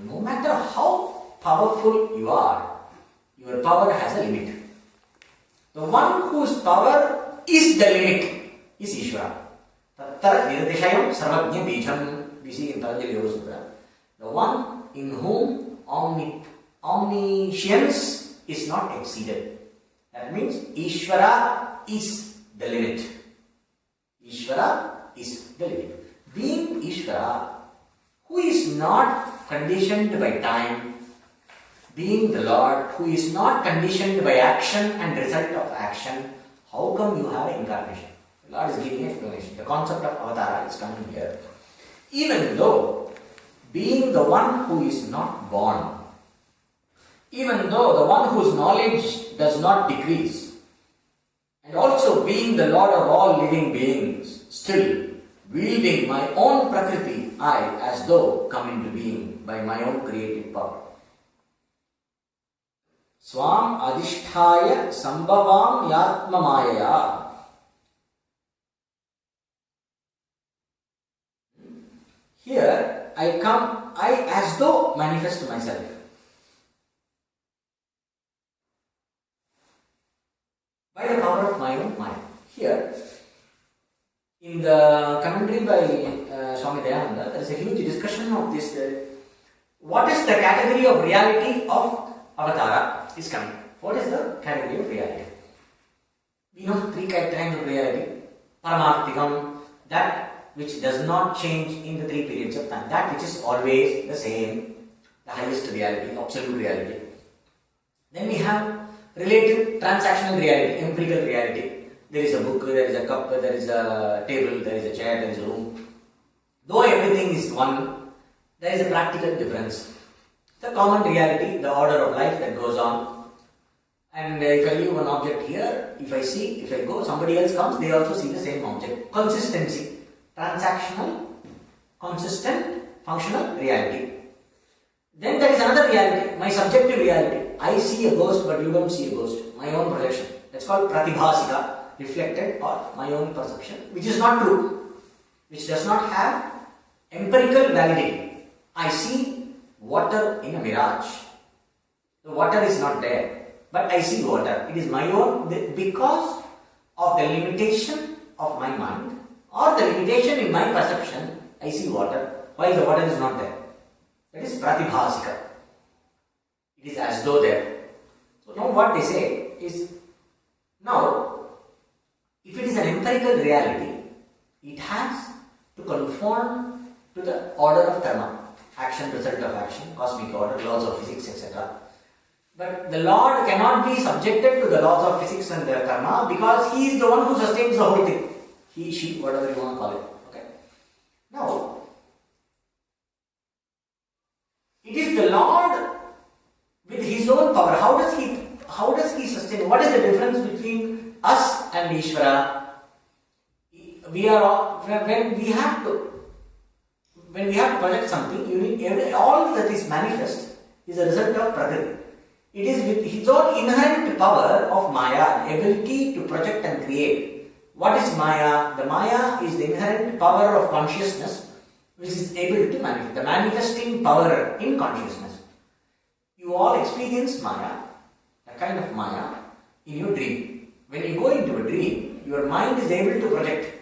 no matter how powerful you are, your power has a limit. The one whose power is the limit is Ishvara. Tattara nirdeshayam sarvajna bijam, we see in Patanjali Yoga Sutra. The one in whom omniscience is not exceeded. That means Ishvara is the limit. Ishvara is the limit. Being Ishvara, who is not conditioned by time, being the Lord, who is not conditioned by action and result of action, how come you have incarnation? The Lord is giving explanation. The concept of avatara is coming here. Even though, being the one who is not born, even though the one whose knowledge does not decrease, and also being the Lord of all living beings, still wielding my own prakriti, I as though come into being by my own creative power. Swam adishthaya sambhavam yatma mayaya. Here I as though manifest myself. By the power of my own mind. Here, in the commentary by Swami Dayananda, there is a huge discussion of this. What is the category of reality of avatara is coming. What is the category of reality? We know three kinds of reality. Paramarthikam, that which does not change in the three periods of time. That which is always the same, the highest reality, absolute reality. Then we have relative transactional reality, empirical reality. There is a book, there is a cup, there is a table, there is a chair, there is a room. Though everything is one, there is a practical difference. The common reality, the order of life that goes on. And if I leave one object here, if I go, somebody else comes, they also see the same object. Consistency, transactional, consistent, functional reality. Then there is another reality, my subjective reality. I see a ghost, but you don't see a ghost. My own projection. That's called pratibhasika, reflected or my own perception, which is not true, which does not have empirical validity. I see water in a mirage. The water is not there, but I see water. It is my own, because of the limitation of my mind or the limitation in my perception, I see water, while the water is not there. That is pratibhasika. It is as though there. So now what they say is, now, if it is an empirical reality, it has to conform to the order of karma, action, result of action, cosmic order, laws of physics, etc. But the Lord cannot be subjected to the laws of physics and the karma because He is the one who sustains the whole thing. He, she, whatever you want to call it. Okay. Now, it is the Lord with His own power. How does He sustain? What is the difference between us and Ishvara? When we have to project something, you need all that is manifest is a result of Prakriti. It is with His own inherent power of Maya, ability to project and create. What is Maya? The Maya is the inherent power of consciousness which is able to manifest, the manifesting power in consciousness. You all experience Maya, a kind of Maya, in your dream. When you go into a dream, your mind is able to project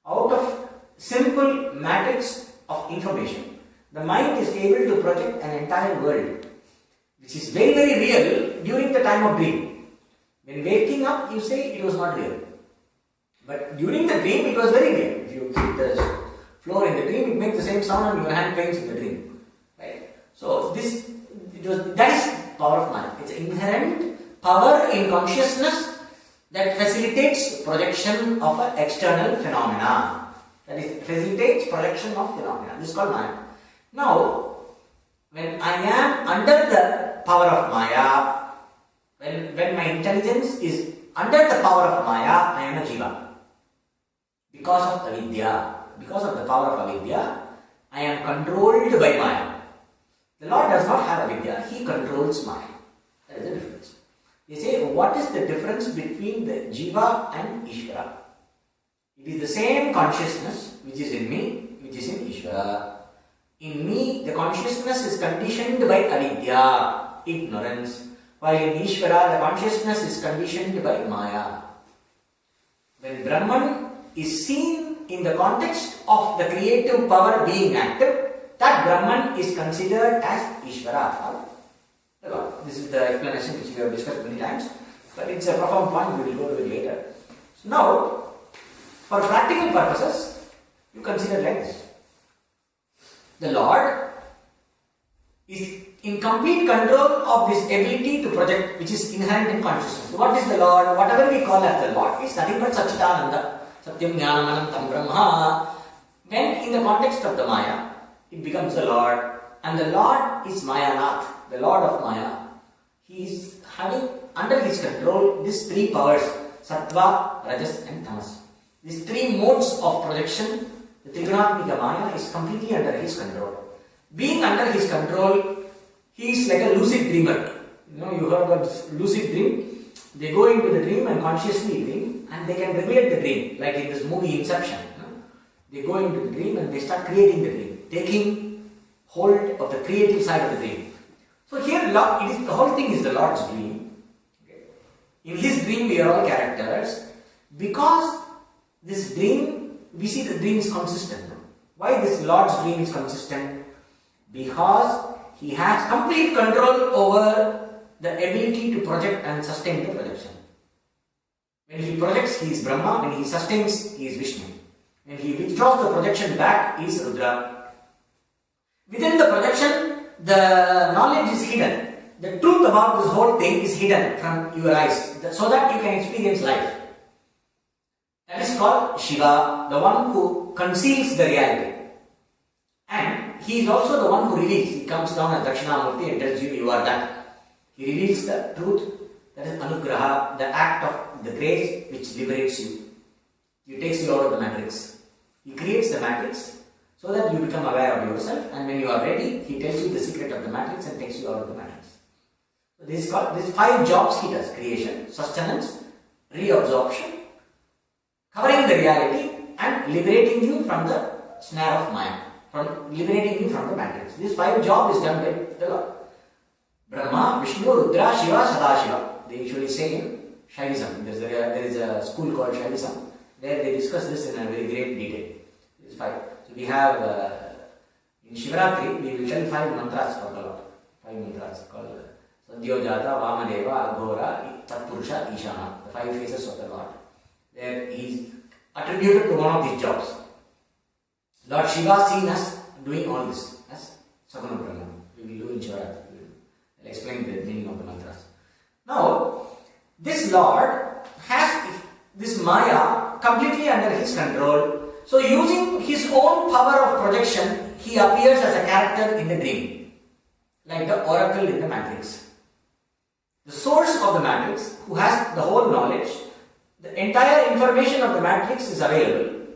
out of simple matrix of information. The mind is able to project an entire world, which is very, very real during the time of dream. When waking up, you say it was not real. But during the dream, it was very real. If you keep the floor in the dream, it makes the same sound and your hand pains in the dream. Right? So that is power of Maya. It's an inherent power in consciousness that facilitates projection of an external phenomena. That is, facilitates projection of phenomena. This is called Maya. Now, when I am under the power of Maya, when my intelligence is under the power of Maya, I am a jiva. Because of avidya, because of the power of avidya, I am controlled by Maya. The Lord does not have avidya, He controls Maya. That is the difference. They say, what is the difference between the jiva and Ishvara? It is the same consciousness which is in me, which is in Ishvara. In me, the consciousness is conditioned by avidya, ignorance, while in Ishvara, the consciousness is conditioned by Maya. When Brahman is seen in the context of the creative power being active, that Brahman is considered as Ishvara. This is the explanation which we have discussed many times, but it's a profound point, we will go to it later. So now, for practical purposes, you consider like this. The Lord is in complete control of this ability to project, which is inherent in consciousness. So what is the Lord? Whatever we call as the Lord is nothing but Satchitananda, Satyam Jnanam Anantam Brahma. When in the context of the Maya, it becomes the Lord, and the Lord is Mayanath, the Lord of Maya. He is having under his control these three powers, Sattva, Rajas and Tamas. These three modes of projection, the Trigunatmika Maya is completely under his control. Being under his control, he is like a lucid dreamer. You heard about lucid dream. They go into the dream and consciously dream, and they can regulate the dream, like in this movie Inception. They go into the dream and they start creating the dream, taking hold of the creative side of the dream. So here, the whole thing is the Lord's dream. Okay. In his dream, we are all characters. Because this dream, we see the dream is consistent. Why this Lord's dream is consistent? Because he has complete control over the ability to project and sustain the projection. When he projects, he is Brahma. When he sustains, he is Vishnu. When he withdraws the projection back, he is Rudra. Within the projection, the knowledge is hidden. The truth about this whole thing is hidden from your eyes, so that you can experience life. That is called Shiva, the one who conceals the reality. And he is also the one who reveals. He comes down as Dakshinamurti and tells you are that. He reveals the truth, that is Anugraha, the act of the grace which liberates you. He takes you out of the matrix. He creates the matrix so that you become aware of yourself, and when you are ready, he tells you the secret of the matrix and takes you out of the matrix. So this is called, these 5 jobs he does: creation, sustenance, reabsorption, covering the reality, and liberating you from the snare of Maya, from liberating you from the matrix. This 5 job is done by the Lord. Brahma, Vishnu, Rudra, Shiva, Sadashiva. They usually say in Shaivism. There is a school called Shaivism. There they discuss this in a very great detail. This 5. So we have in Shivaratri we will tell 5 mantras for the Lord. 5 mantras called Sadyojata, Vamadeva, Aghora, Tatpurusha, Ishana. The 5 faces of the Lord. There he is attributed to one of these jobs. Lord Shiva seen us doing all this as Saguna Brahma. We will do in Shivaratri. I'll explain the meaning of the mantras. Now, this Lord has this Maya completely under his control. So using his own power of projection, he appears as a character in the dream, like the oracle in the matrix. The source of the matrix, who has the whole knowledge, the entire information of the matrix is available.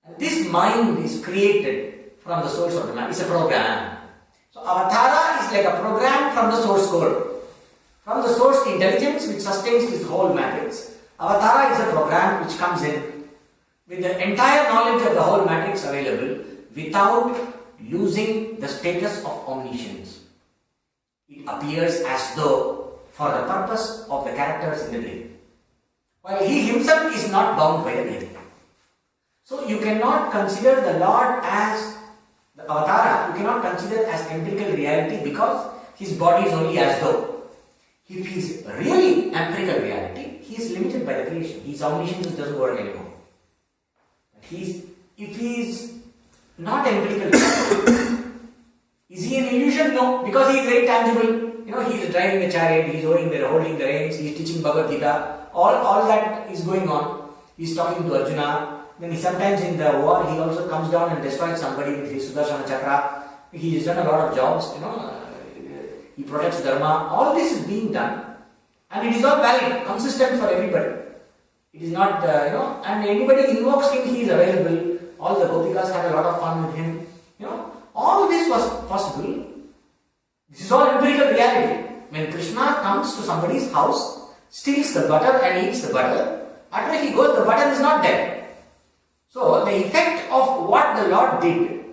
And this mind is created from the source of the matrix. It's a program. So Avatara is like a program from the source code. From the source intelligence which sustains this whole matrix. Avatara is a program which comes in with the entire knowledge of the whole matrix available without losing the status of omniscience. It appears as though for the purpose of the characters in the dream. While he himself is not bound by the dream. So you cannot consider the Lord as the Avatara, you cannot consider as empirical reality because his body is only as though. If he is really empirical reality, he is limited by the creation. His omniscience doesn't work anymore. But if he is not empirical reality, is he an illusion? No, because he is very tangible. he is driving a chariot, he is holding the reins, he is teaching Bhagavad Gita, all that is going on. He is talking to Arjuna. Then sometimes in the war, he also comes down and destroys somebody with his Sudarshana Chakra. He has done a lot of jobs, he protects Dharma. All this is being done, and it is all valid, consistent for everybody. It is not, and anybody invokes him, he is available. All the Gopikas had a lot of fun with him. All this was possible. This is all empirical reality. When Krishna comes to somebody's house, steals the butter and eats the butter, after he goes, the butter is not there. So, the effect of what the Lord did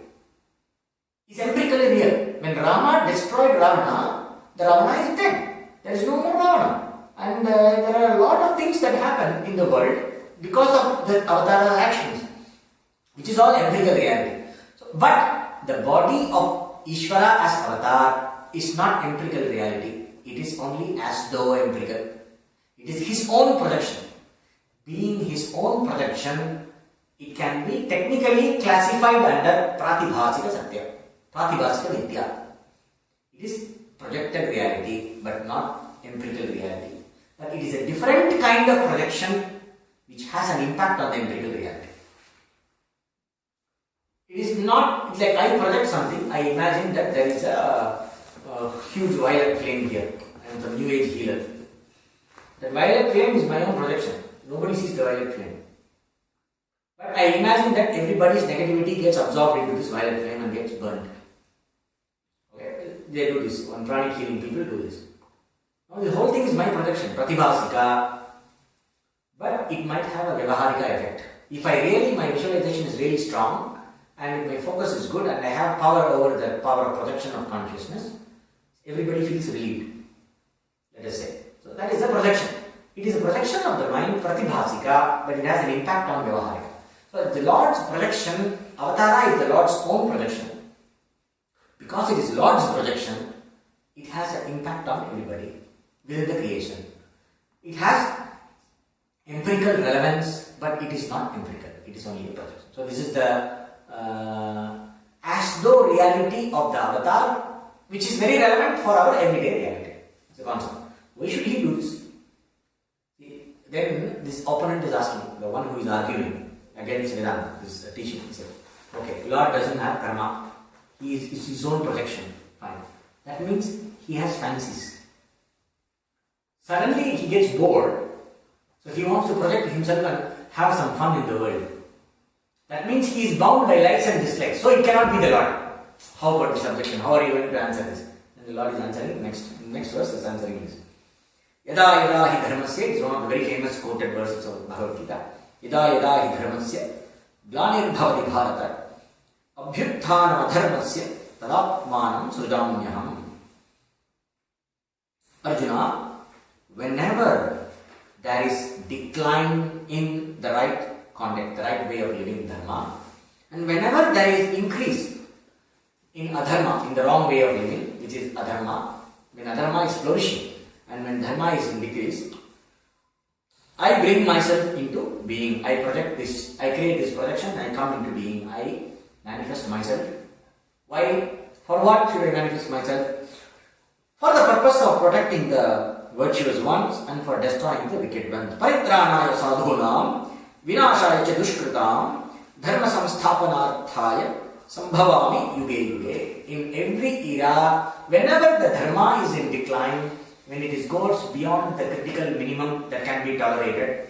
is empirically real. When Rama destroyed Ravana, the Ravana is dead. There is no more Ravana. And there are a lot of things that happen in the world because of the Avatara actions, which is all empirical reality. But the body of Ishvara as Avatar is not empirical reality. It is only as though empirical. It is his own projection. Being his own projection, it can be technically classified under Pratibhasika Satya, Pratibhasika Vidya. It is projected reality, but not empirical reality. But it is a different kind of projection which has an impact on the empirical reality. It is not, it's like I project something, I imagine that there is a huge violet flame here. I am the New Age healer. The violet flame is my own projection. Nobody sees the violet flame. But I imagine that everybody's negativity gets absorbed into this violet flame and gets burnt. Okay? They do this. On pranic healing, people do this. Now, the whole thing is my projection, Pratibhasika. But it might have a Vyavaharika effect. If my visualization is really strong, and if my focus is good, and I have power over the power of projection of consciousness, everybody feels relieved. Let us say. So that is the projection. It is a projection of the mind, Pratibhasika, but it has an impact on Vyavaharika. So the Lord's projection, Avatara is the Lord's own projection. Because it is Lord's projection, it has an impact on everybody within the creation. It has empirical relevance, but it is not empirical. It is only a projection. So this is the as though reality of the Avatar, which is very relevant for our everyday reality. It's a concept. Why should he do this? Then this opponent is asking, the one who is arguing against Vedanta, this teaching, he said, okay, Lord doesn't have karma, it's his own projection. Fine. That means he has fancies. Suddenly he gets bored, so he wants to project himself and have some fun in the world. That means he is bound by likes and dislikes, so it cannot be the Lord. How about this objection? How are you going to answer this? And the Lord is answering, next verse is answering this. Yada yada hi dharmasya, it is one of the very famous quoted verses of Bhagavad Gita. Yada yada hi dharmasya, glanir bharata, abhyutthanam adharmasya, tadatmanam sujamyaham. Arjuna, whenever there is decline in the right conduct, the right way of living dharma, and whenever there is increase in adharma, in the wrong way of living, which is adharma, when adharma is flourishing, and when dharma is in decrease, I bring myself into being. I project this, I create this projection, I come into being, I manifest myself. Why? For what should I manifest myself? For the purpose of protecting the virtuous ones and for destroying the wicked ones. Paritranaya sadhunam, vinashaya cha dushkritam, dharma samsthapanarthaya, sambhavami yuge yuge. In every era, whenever the dharma is in decline, when it goes beyond the critical minimum that can be tolerated,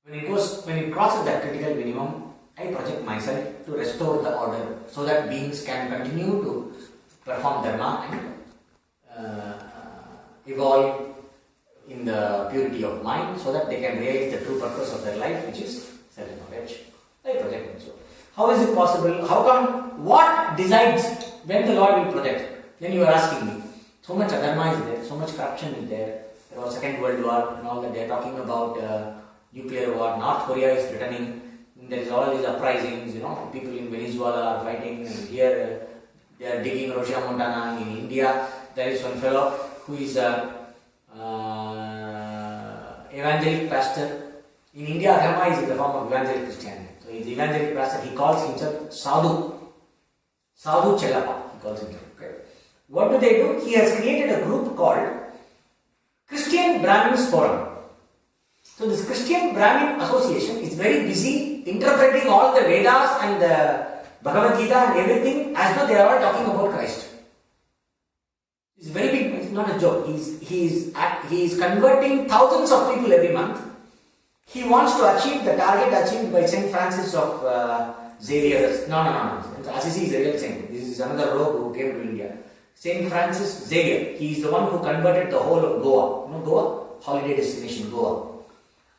when it crosses that critical minimum, I project myself to restore the order so that beings can continue to perform dharma and evolve in the purity of mind so that they can realize the true purpose of their life, which is self-knowledge. I project myself. How is it possible? How come? What decides when the Lord will project? Then you are asking me. So much adharma is there, so much corruption is there. There was Second World War and all that. They are talking about nuclear war. North Korea is threatening. There is all these uprisings. People in Venezuela are fighting. And here they are digging Rosia Montana. In India, there is one fellow who is a evangelic pastor. In India, adharma is in the form of evangelic Christianity. So he is evangelic pastor. He calls himself Sadhu. Sadhu Chelappa, he calls himself. Okay. What do? He has created a group called Christian Brahmins Forum. So this Christian Brahmin Association is very busy interpreting all the Vedas and the Bhagavad Gita and everything as though they are all talking about Christ. It's very big, it's not a joke. He is converting thousands of people every month. He wants to achieve the target achieved by Saint Francis of Xavier. No. Assisi is a real saint. This is another rogue who came to India. Saint Francis Xavier. He is the one who converted the whole of Goa. You know Goa? Holiday destination Goa.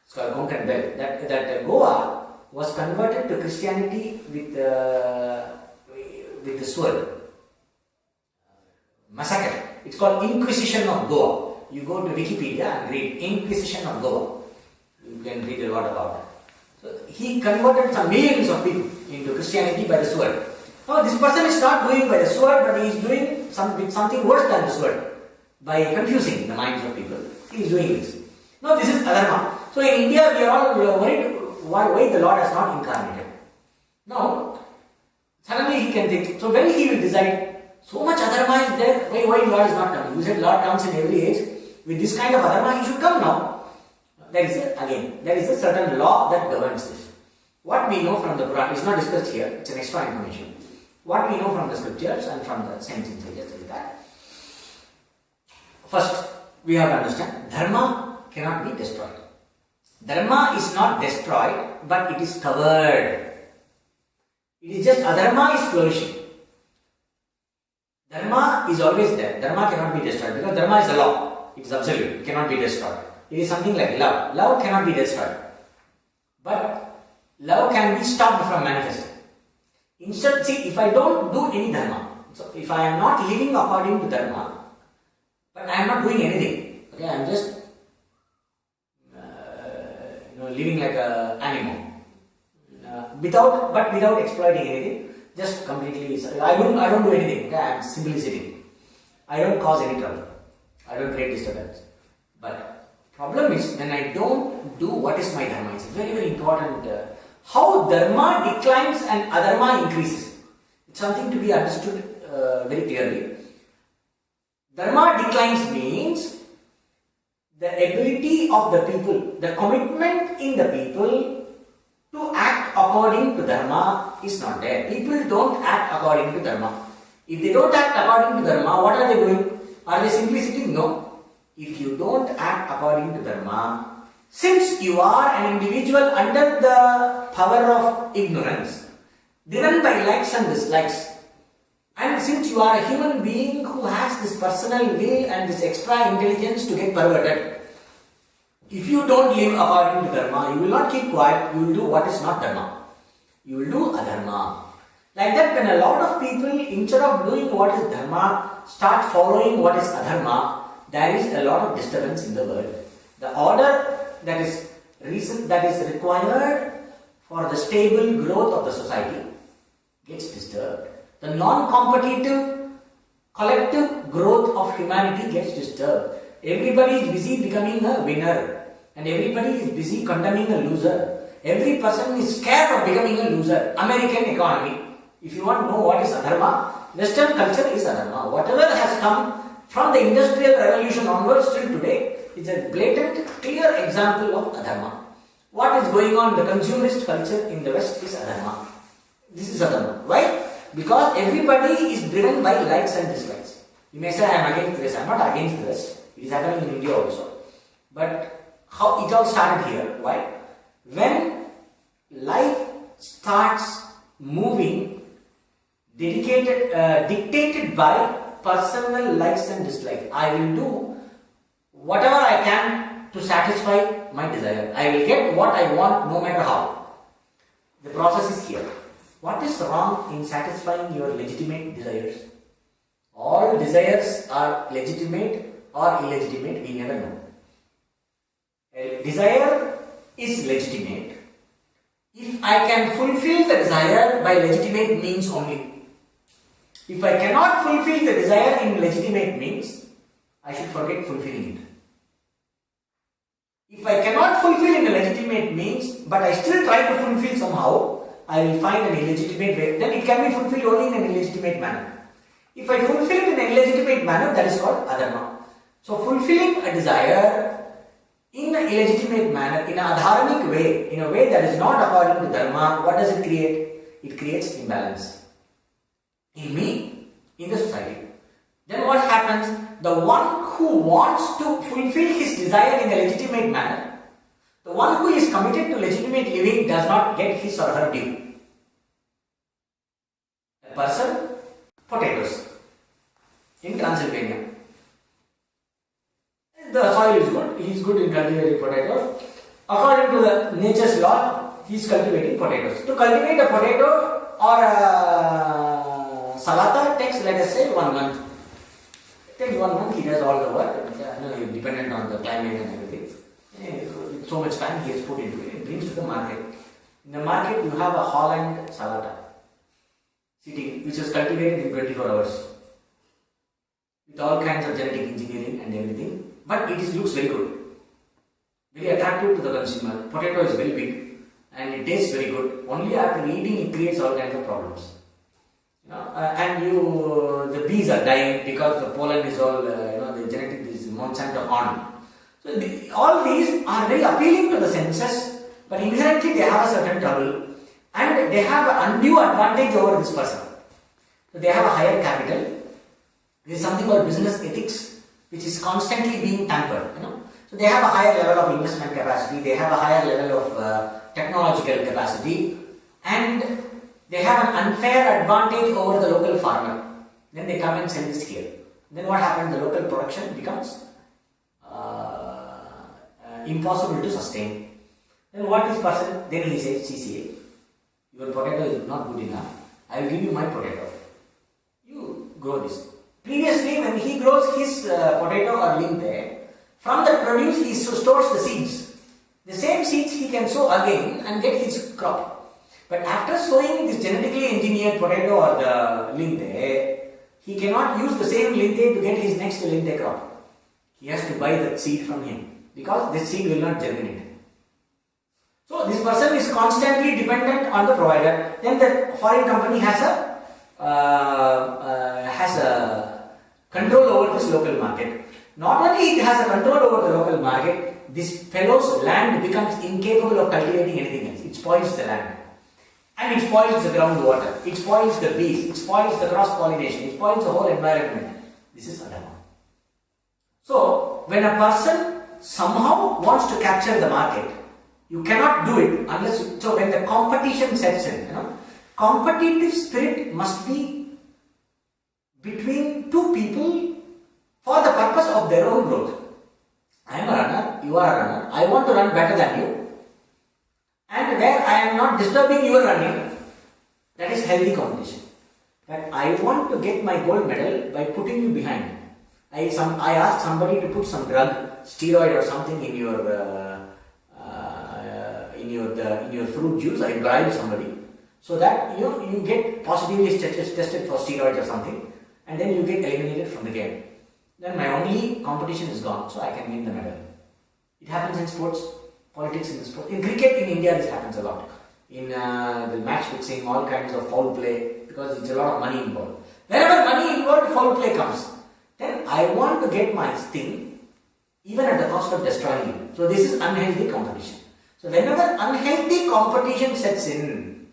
It's called Conch and Bell. That Goa was converted to Christianity with the sword. Massacre. It's called Inquisition of Goa. You go to Wikipedia and read Inquisition of Goa. You can read a lot about it. So he converted some millions of people into Christianity by the sword. Now this person is not doing by the sword, but he is doing something worse than the sword. By confusing the minds of people, he is doing this. Now this is adharma. So in India we are all worried why the Lord has not incarnated. Now, suddenly he can think, so when he will decide, so much adharma is there, why Lord is not coming? You said Lord comes in every age. With this kind of adharma, he should come now. There is a certain law that governs this. What we know from the Quran is not discussed here, it's an extra information. What we know from the scriptures and from the saints and sages is that first, we have to understand, dharma cannot be destroyed. Dharma is not destroyed, but it is covered. It is just adharma is flourishing. Dharma is always there. Dharma cannot be destroyed because dharma is the law. It is absolute. It cannot be destroyed. It is something like love. Love cannot be destroyed. But love can be stopped from manifesting. Instead, see, if I don't do any dharma, so if I am not living according to dharma, but I am not doing anything, okay, I am just living like an animal, without exploiting anything, just completely. I don't do anything. Okay, I am simply sitting. I don't cause any trouble. I don't create disturbance. But problem is when I don't do what is my dharma. It's very, very important. How dharma declines and adharma increases. It's something to be understood very clearly. Dharma declines means the ability of the people, the commitment in the people to act according to dharma is not there. People don't act according to dharma. If they don't act according to dharma, what are they doing? Are they simply sitting? No. If you don't act according to dharma, since you are an individual under the power of ignorance, driven by likes and dislikes, and since you are a human being who has this personal will and this extra intelligence to get perverted, if you don't live according to dharma, you will not keep quiet, you will do what is not dharma. You will do adharma. Like that, when a lot of people, instead of doing what is dharma, start following what is adharma, there is a lot of disturbance in the world. The order that is required for the stable growth of the society gets disturbed. The non-competitive collective growth of humanity gets disturbed. Everybody is busy becoming a winner and everybody is busy condemning a loser. Every person is scared of becoming a loser. American economy. If you want to know what is adharma, Western culture is adharma. Whatever has come from the Industrial Revolution onwards till today is a blatant, clear example of adharma. What is going on in the consumerist culture in the West is adharma. This is adharma. Why? Because everybody is driven by likes and dislikes. You may say, I am against this. I am not against this. It is happening in India also. But how it all started here? Why? When life starts moving, dictated by personal likes and dislikes, I will do whatever I can to satisfy my desire. I will get what I want no matter how. The process is here. What is wrong in satisfying your legitimate desires? All desires are legitimate or illegitimate, we never know. A desire is legitimate if I can fulfill the desire by legitimate means only. If I cannot fulfill the desire in legitimate means, I should forget fulfilling it. If I cannot fulfill in a legitimate means, but I still try to fulfill somehow, I will find an illegitimate way. Then it can be fulfilled only in an illegitimate manner. If I fulfill it in an illegitimate manner, that is called adharma. So fulfilling a desire in an illegitimate manner, in a adharmic way, in a way that is not according to dharma, what does it create? It creates imbalance in me, in the society. Then what happens? The one who wants to fulfill his desire in a legitimate manner, the one who is committed to legitimate living does not get his or her due. A person, potatoes in Transylvania. The soil is good, he is good in cultivating potatoes. According to the nature's law, he is cultivating potatoes. To cultivate a potato or a salata takes, let us say, 1 month. It takes 1 month, he does all the work, dependent on the climate and everything. So much time he has put into it, it brings to the market. In the market, you have a Holland salata sitting, which is cultivated in 24 hours with all kinds of genetic engineering and everything. But it looks very good, very attractive to the consumer. Potato is very big and it tastes very good. Only after eating, it creates all kinds of problems. The bees are dying because the pollen is all, the genetic is Monsanto corn. So all these are very appealing to the senses, but inherently they have a certain trouble and they have an undue advantage over this person. So they have a higher capital. There is something called business ethics, which is constantly being tampered. So they have a higher level of investment capacity, they have a higher level of technological capacity, and they have an unfair advantage over the local farmer. Then they come and sell this here. Then what happens? The local production becomes impossible to sustain. Then what is person? Then he says, CCA, your potato is not good enough. I will give you my potato. You grow this. Previously, when he grows his potato or linte, from the produce he stores the seeds. The same seeds he can sow again and get his crop. But after sowing this genetically engineered potato or the linte, he cannot use the same linte to get his next linte crop. He has to buy the seed from him because this seed will not germinate. So this person is constantly dependent on the provider. Then the foreign company has a control over this local market. Not only it has a control over the local market, this fellow's land becomes incapable of cultivating anything else. It spoils the land. And it spoils the groundwater. It spoils the bees. It spoils the cross-pollination. It spoils the whole environment. This is adharma. So, when a person somehow wants to capture the market, you cannot do it unless you, so when the competition sets in, competitive spirit must be between two people for the purpose of their own growth. I am a runner, you are a runner, I want to run better than you, and where I am not disturbing your running, that is healthy competition. But I want to get my gold medal by putting you behind. I ask somebody to put some drug, steroid or something in your fruit juice. I bribe somebody so that you get positively tested for steroids or something, and then you get eliminated from the game. Then my only competition is gone, so I can win the medal. It happens in sports, politics in sport. In cricket in India, this happens a lot. In the match fixing, all kinds of foul play, because it's a lot of money involved. Wherever money involved, foul play comes. Then I want to get my thing, even at the cost of destroying you. So this is unhealthy competition. So whenever unhealthy competition sets in,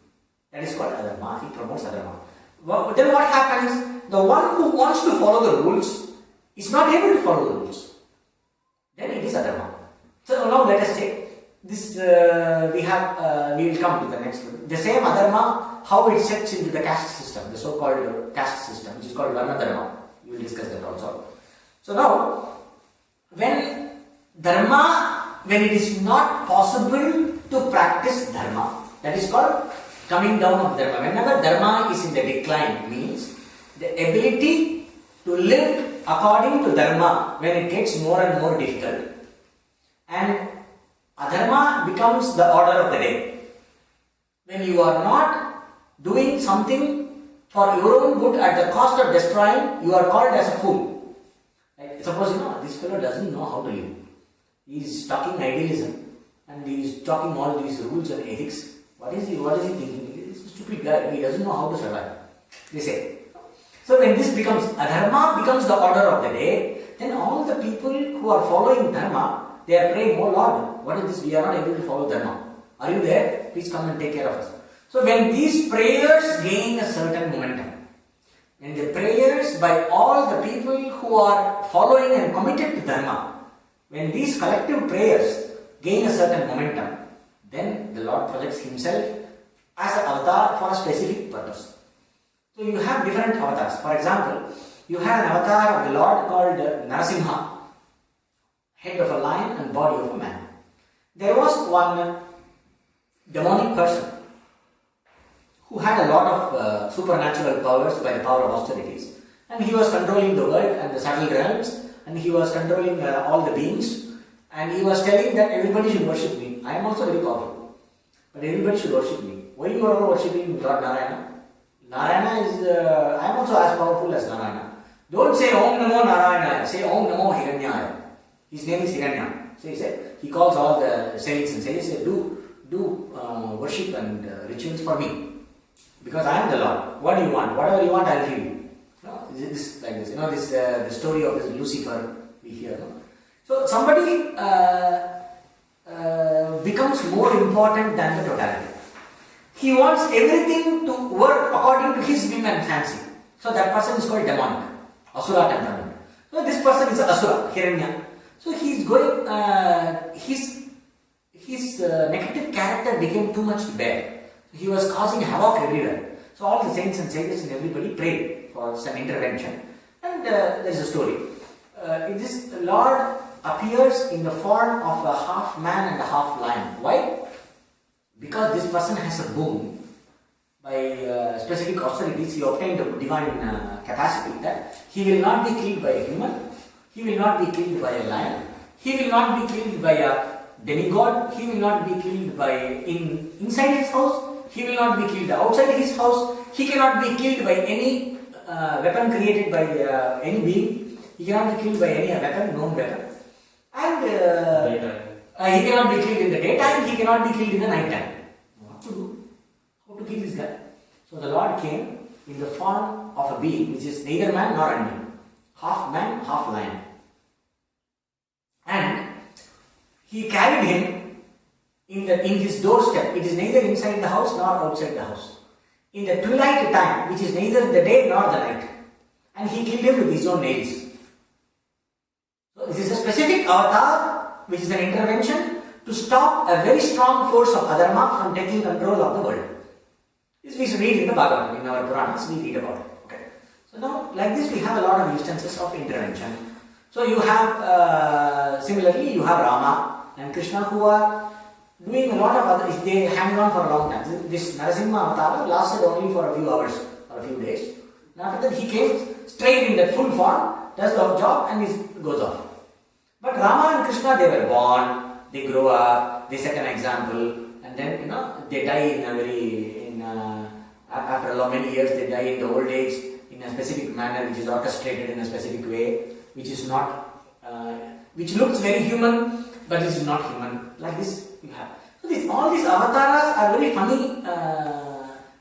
that is called adharma. He promotes adharma. Then what happens? The one who wants to follow the rules is not able to follow the rules. Then it is adharma. So now let us say this. We will come to the next one. The same adharma, how it sets into the caste system, the so-called caste system, which is called varna dharma. We will discuss that also. So now, when it is not possible to practice dharma, that is called coming down of dharma. Whenever dharma is in the decline, means the ability to live according to dharma, when it gets more and more difficult, and adharma becomes the order of the day. When you are not doing something for your own good at the cost of destroying, you are called as a fool. Like, suppose this fellow doesn't know how to live. He is talking idealism and he is talking all these rules and ethics. What is he thinking? He is a stupid guy. He doesn't know how to survive. They say. So when this becomes, adharma becomes the order of the day, then all the people who are following dharma, they are praying, oh Lord, what is this? We are not able to follow dharma. Are you there? Please come and take care of us. So when these prayers gain a certain momentum, when the prayers by all the people who are following and committed to dharma, when these collective prayers gain a certain momentum, then the Lord projects himself as an avatar for a specific purpose. So you have different avatars. For example, you have an avatar of the Lord called Narasimha, head of a lion and body of a man. There was one demonic person who had a lot of supernatural powers by the power of austerities, and he was controlling the world and the subtle realms, and he was controlling all the beings, and he was telling that everybody should worship me. I am also very powerful, but everybody should worship me. Why you are all worshipping Lord Narayana? Narayana is, I am also as powerful as Narayana. Don't say Om Namo Narayana, say Om Namo Hiranyaya. His name is Hiranya. So he said, he calls all the saints and says, do worship and rituals for me. Because I am the Lord. What do you want? Whatever you want, I will give you. No, this like this. The story of this Lucifer we hear. No? So somebody becomes more important than the totality. He wants everything to work according to his whim and fancy. So that person is called demonic, Asura temperament. So this person is Asura, Hiranya. So he is going. His negative character became too much to bear. He was causing havoc everywhere. So all the saints and sages and everybody prayed for some intervention. And there is a story. This Lord appears in the form of a half man and a half lion. Why? Because this person has a boon. By specific austerities, he obtained a divine capacity that he will not be killed by a human, he will not be killed by a lion, he will not be killed by a demigod, he will not be killed by inside his house, he will not be killed outside his house, he cannot be killed by any weapon created by any being, he cannot be killed by any weapon, known weapon. And he cannot be killed in the daytime, he cannot be killed in the night time. What to do? How to kill this guy? So the Lord came in the form of a being which is neither man nor animal, half man, half lion. And he carried him in his doorstep. It is neither inside the house nor outside the house. In the twilight time, which is neither the day nor the night. And he killed him with his own nails. So this is a specific avatar, which is an intervention to stop a very strong force of adharma from taking control of the world. This we read in the Bhagavatam, in our Puranas, we read about it. Okay. So now, like this, we have a lot of instances of intervention. So you have, similarly, you have Rama and Krishna who are doing a lot of other, they hang on for a long time. This Narasimha avatar lasted only for a few hours or a few days. And after that, he came straight in that full form, does the job, and he goes off. But Rama and Krishna, they were born, they grow up, they set an example, and then they die in a very after many years they die in the old age in a specific manner which is orchestrated in a specific way, which is not which looks very human but is not human. Like this you have. So all these avatars are very funny.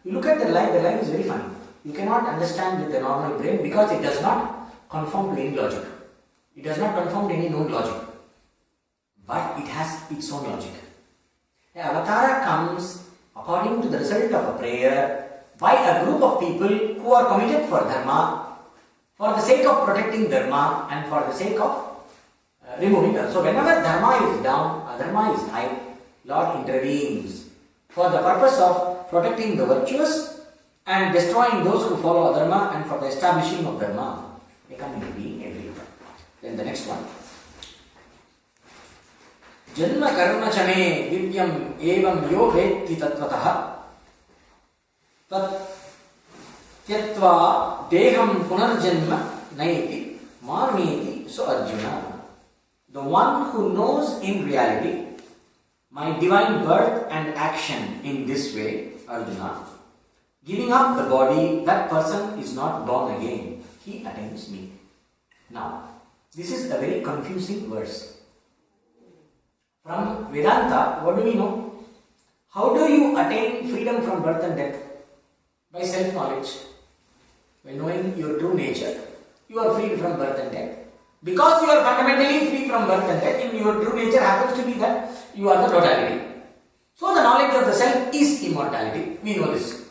You look at their life is very funny. You cannot understand with the normal brain because it does not conform to any logic. It does not conform to any known logic. But it has its own logic. The avatara comes according to the result of a prayer by a group of people who are committed for dharma, for the sake of protecting dharma and for the sake of removing dharma. So whenever dharma is down, adharma is high, Lord intervenes for the purpose of protecting the virtuous and destroying those who follow adharma and for the establishing of dharma. They come into being everywhere. Then the next one. जन्म कर्म च मे दिव्यम एवं यो वेत्ति तत्त्वतः तत् त्यक्त्वा देहं पुनर्जन्म नयति मामेति सो Arjun. The one who knows in reality my divine birth and action in this way, Arjuna, giving up the body, that person is not born again. He attains me. Now, this is a very confusing verse. From Vedanta, what do we know? How do you attain freedom from birth and death? By self-knowledge. by knowing your true nature, you are freed from birth and death. Because you are fundamentally free from birth and death, in your true nature happens to be that you are the totality. So the knowledge of the self is immortality. We know this.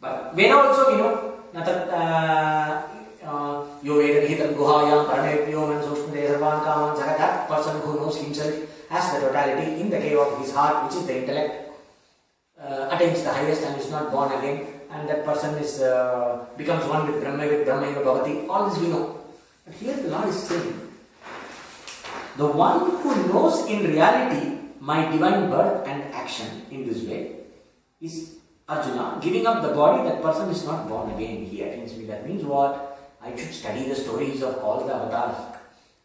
But Veda also we know Yo Veda Hitam Guhayam Paramepyo Man Sushmade Sarvan Kaman Saga, that person who knows himself as the totality in the cave of his heart, which is the intellect, attains the highest and is not born again, and that person is becomes one with Brahma Bhavati. All this we know. But here the Lord is saying, the one who knows in reality my divine birth and action in this way is Arjuna. Giving up the body, that person is not born again. He attains me. That means what? I should study the stories of all the avatars.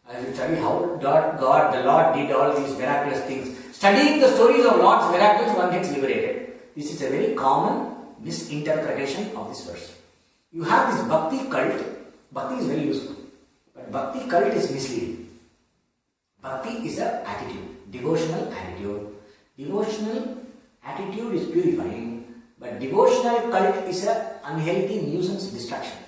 I should study how God, the Lord, did all these miraculous things. Studying the stories of Lord's miracles, one gets liberated. This is a very common misinterpretation of this verse. You have this bhakti cult. Bhakti is very useful. But bhakti cult is misleading. Bhakti is an attitude, devotional attitude. Devotional attitude is purifying, but devotional cult is an unhealthy nuisance distraction.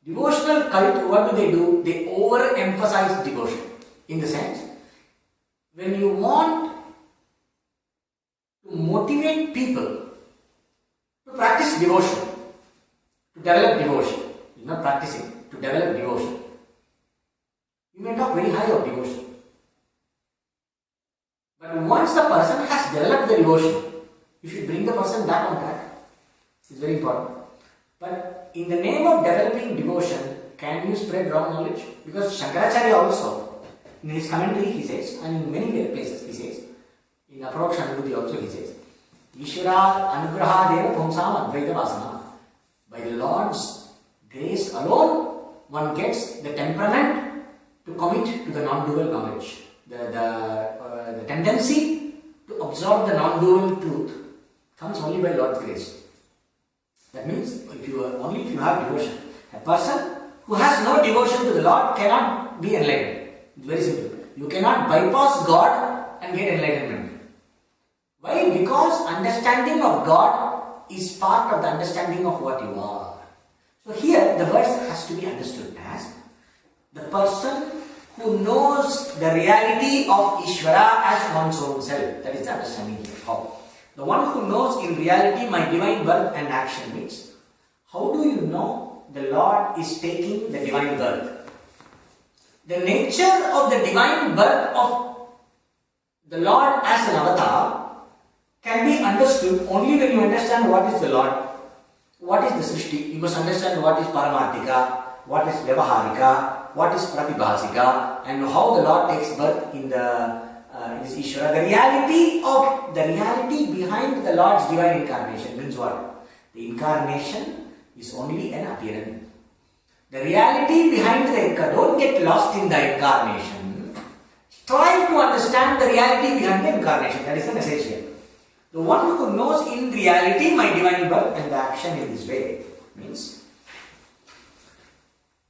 Devotional cult, what do? They overemphasize devotion. In the sense, when you want to motivate people to practice devotion, to develop devotion, you're not practicing, to develop devotion, you may talk very high of devotion. But once the person has developed the devotion, you should bring the person back on track. It's very important. But in the name of developing devotion, can you spread wrong knowledge? Because Shankaracharya also, in his commentary he says, and in many places he says, in Aparokshanubhuti also he says, Ishvara anugrahadeva pumsam advaita vasana. By the Lord's grace alone, one gets the temperament to commit to the non-dual knowledge. The tendency to absorb the non-dual truth comes only by Lord's grace. That means only if you have devotion. A person who has no devotion to the Lord cannot be enlightened. It's very simple. You cannot bypass God and get enlightenment. Why? Because understanding of God is part of the understanding of what you are. So here the verse has to be understood as the person who knows the reality of Ishvara as one's own self. That is the understanding here. How? The one who knows in reality my divine birth and action means, how do you know the Lord is taking the divine birth? The nature of the divine birth of the Lord as an avatar can be understood only when you understand what is the Lord, what is the Srishti. You must understand what is Paramarthika, what is Vyavaharika, what is Pratibhasika, and how the Lord takes birth in this Ishvara. The reality behind the Lord's divine incarnation means what? The incarnation is only an appearance. The reality behind the incarnation, don't get lost in the incarnation. Try to understand the reality behind the incarnation. That is the message here. The one who knows in reality my divine birth and the action in this way means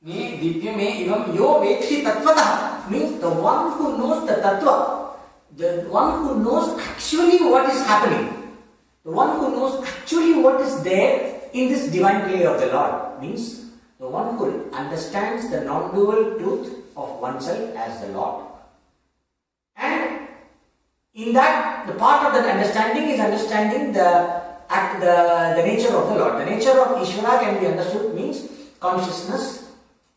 Me Divya me evam yo vedhi tattvata means the one who knows the tattva, the one who knows actually what is happening, the one who knows actually what is there in this divine play of the Lord means the one who understands the non-dual truth of oneself as the Lord. And in that, the part of that understanding is understanding the nature of the Lord. The nature of Ishvara can be understood means consciousness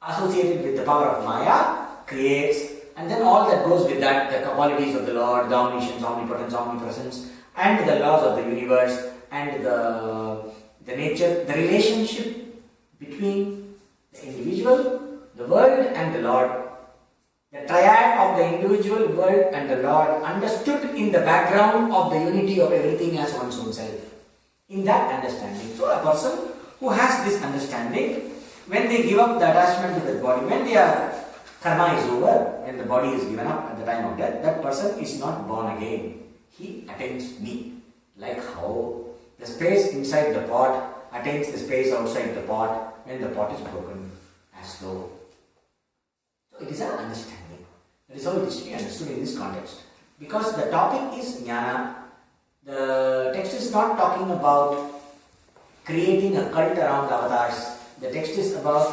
associated with the power of Maya creates, and then all that goes with that, the qualities of the Lord, the omniscience, omnipotence, omnipresence, and the laws of the universe, and the nature, the relationship between the individual, the world, and the Lord. The triad of the individual, world, and the Lord understood in the background of the unity of everything as one's own self. In that understanding. So a person who has this understanding, when they give up the attachment to the body, when their karma is over, when the body is given up at the time of death, that person is not born again. He attains me. Like how the space inside the pot attains the space outside the pot when the pot is broken, as though. So it is an understanding. That is how it is to be understood in this context. Because the topic is jnana, the text is not talking about creating a cult around avatars. The text is about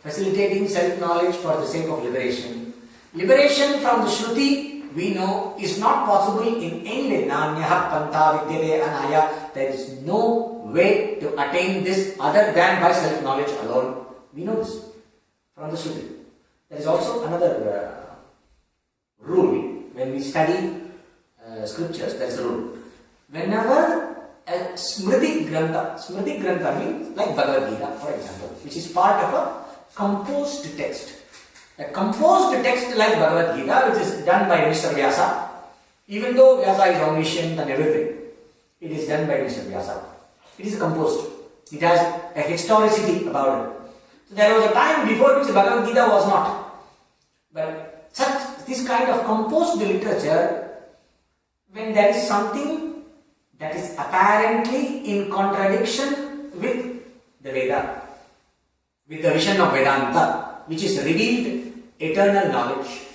facilitating self-knowledge for the sake of liberation. Liberation from the Shruti, we know, is not possible in any way. Nanyaha pantha vidyate anaya. There is no way to attain this other than by self-knowledge alone. We know this from the Shruti. There is also another rule. When we study scriptures, there is a rule. Whenever a Smriti Grantha means like Bhagavad Gita, for example, which is part of a composed text. A composed text like Bhagavad Gita, which is done by Mr. Vyasa, even though Vyasa is omniscient and everything, it is done by Mr. Vyasa. It is composed. It has a historicity about it. So there was a time before which Bhagavad Gita was not. But this kind of composed literature, when there is something that is apparently in contradiction with the Veda, with the vision of Vedanta, which is revealed eternal knowledge.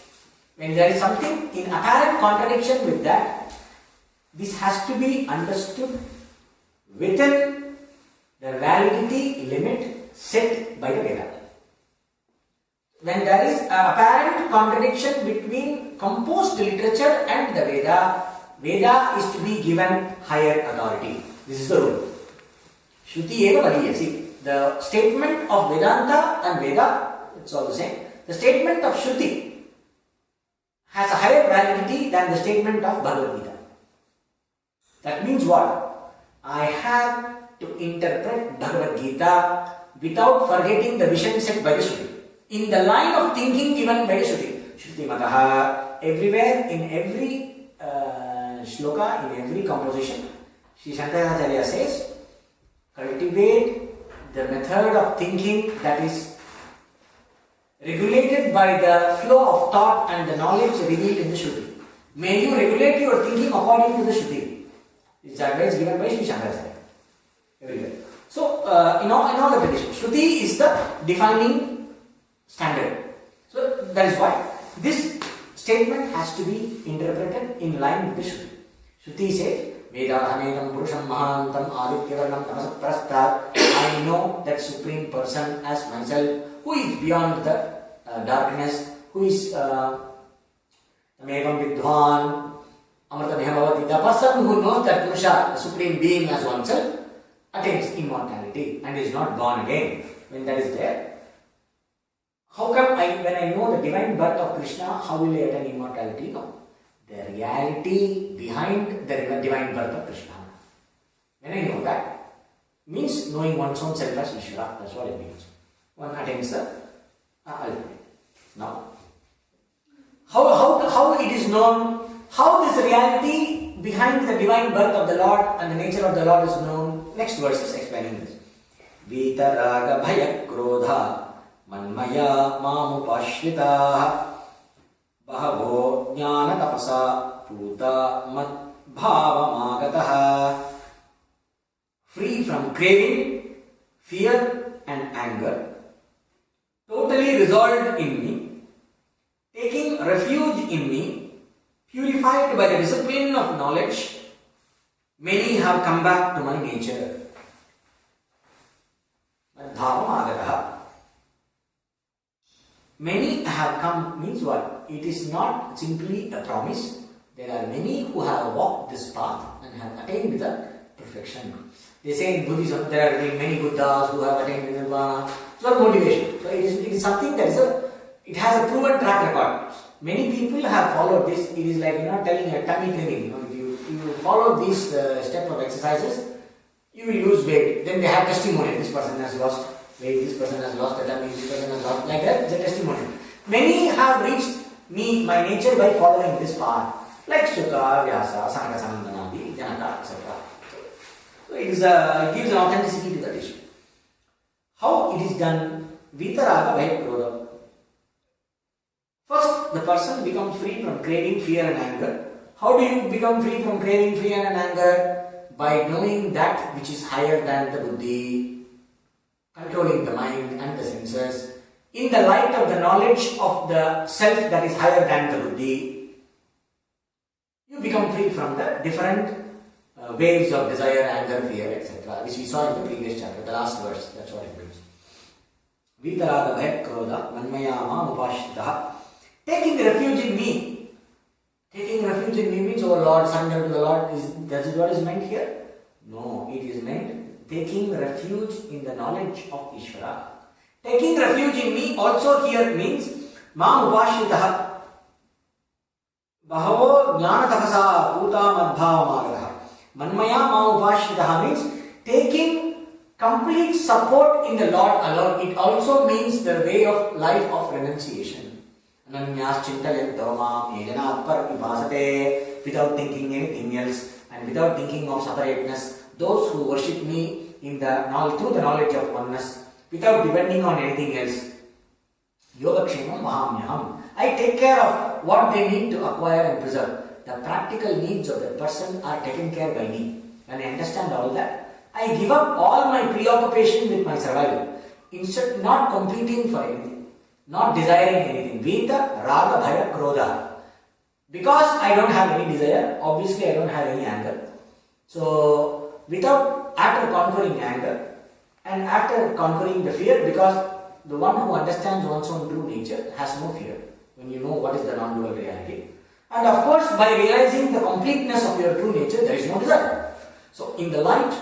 When there is something in apparent contradiction with that, this has to be understood within the validity limit set by the Veda. When there is an apparent contradiction between composed literature and the Veda, Veda is to be given higher authority. This is the rule. Shruti eva valiya. See, the statement of Vedanta and Veda, it's all the same. The statement of Shruti has a higher validity than the statement of Bhagavad Gita. That means what? I have to interpret Bhagavad Gita without forgetting the vision set by the Shruti. In the line of thinking given by the Shruti. Shruti Mataha, everywhere, in every shloka, in every composition, Sri Shankaracharya says, cultivate the method of thinking that is regulated by the flow of thought and the knowledge revealed in the Shruti. May you regulate your thinking according to the Shruti. This is advice given by Sri Shankaracharya. Everywhere. So, in all the traditions, Shruti is the defining standard. So, that is why this statement has to be interpreted in line with the Shruti. Shruti says, Vedahamedam Purusham Mahantam Adityavarnam Tamasat Prastat. I know that Supreme Person as myself, who is beyond the darkness, who is Tamevam Vidwan, Amrita Mehabhavati. The person who knows that Purusha, the Supreme Being as oneself, attains immortality and is not born again. When that is there, how come when I know the divine birth of Krishna, how will I attain immortality? No. The reality behind the divine birth of Krishna. When I know that, means knowing one's own self as Ishvara. That's what it means. One attains the ultimate. Now, how it is known, how this reality behind the divine birth of the Lord and the nature of the Lord is known? Next verse is explaining this. Vitaraga bhaya krodha manmaya mamupashritaha bahavo jnana tapasa puta mat bhavamagataha. Free from craving, fear and anger, totally resolved in me, taking refuge in me, purified by the discipline of knowledge, many have come back to my nature. Bhavamagataha. Many have come means what? It is not simply a promise. There are many who have walked this path and have attained the perfection. They say in Buddhism there are many Buddhas who have attained Nirvana. It's not motivation. So it is something that is it has a proven track record. Many people have followed this. It is like telling a tummy training. If you follow these step of exercises, you will lose weight. Then they have testimony. This person has lost weight. This person has lost the tummy. This person has lost like that. It's a testimony. Many have reached my nature by following this path, like Shuka, Vyasa, Sanaka, Sanandanadi, Janaka, etc. So it gives an authenticity to the dish. How it is done? Vitaraga bhaya krodha. First, the person becomes free from craving, fear and anger. How do you become free from craving, fear and anger? By knowing that which is higher than the buddhi, controlling the mind and the senses, in the light of the knowledge of the self that is higher than the buddhi, you become free from the different waves of desire, anger, fear, etc., which we saw in the previous chapter, the last verse. That's what it means. Vitaraga bhaya krodha manmaya mam upashitaha. Taking refuge in me. Taking refuge in me means, oh Lord, surrender to the Lord. That is what is meant here? No, it is meant taking refuge in the knowledge of Ishvara. Taking refuge in me also here means mam upashitaha. Bahavo jnana tapasa puta madbhavamagaraha. Manmaya mam upashitaha means taking complete support in the Lord alone. It also means the way of life of renunciation. Ananyas chintayanto mam ejana par vipasate, without thinking anything else and without thinking of separateness. Those who worship me in through the knowledge of oneness, without depending on anything else. Yogakshemam mahamyaham. I take care of what they need to acquire and preserve. The practical needs of the person are taken care by me. When I understand all that, I give up all my preoccupation with my survival. Instead, not competing for anything, not desiring anything. Vita, raga, bhaya, krodha. Because I don't have any desire, obviously I don't have any anger. So, after conquering anger and after conquering the fear, because the one who understands one's own true nature has no fear when you know what is the non-dual reality. And of course, by realizing the completeness of your true nature, there is no desire. So, in the light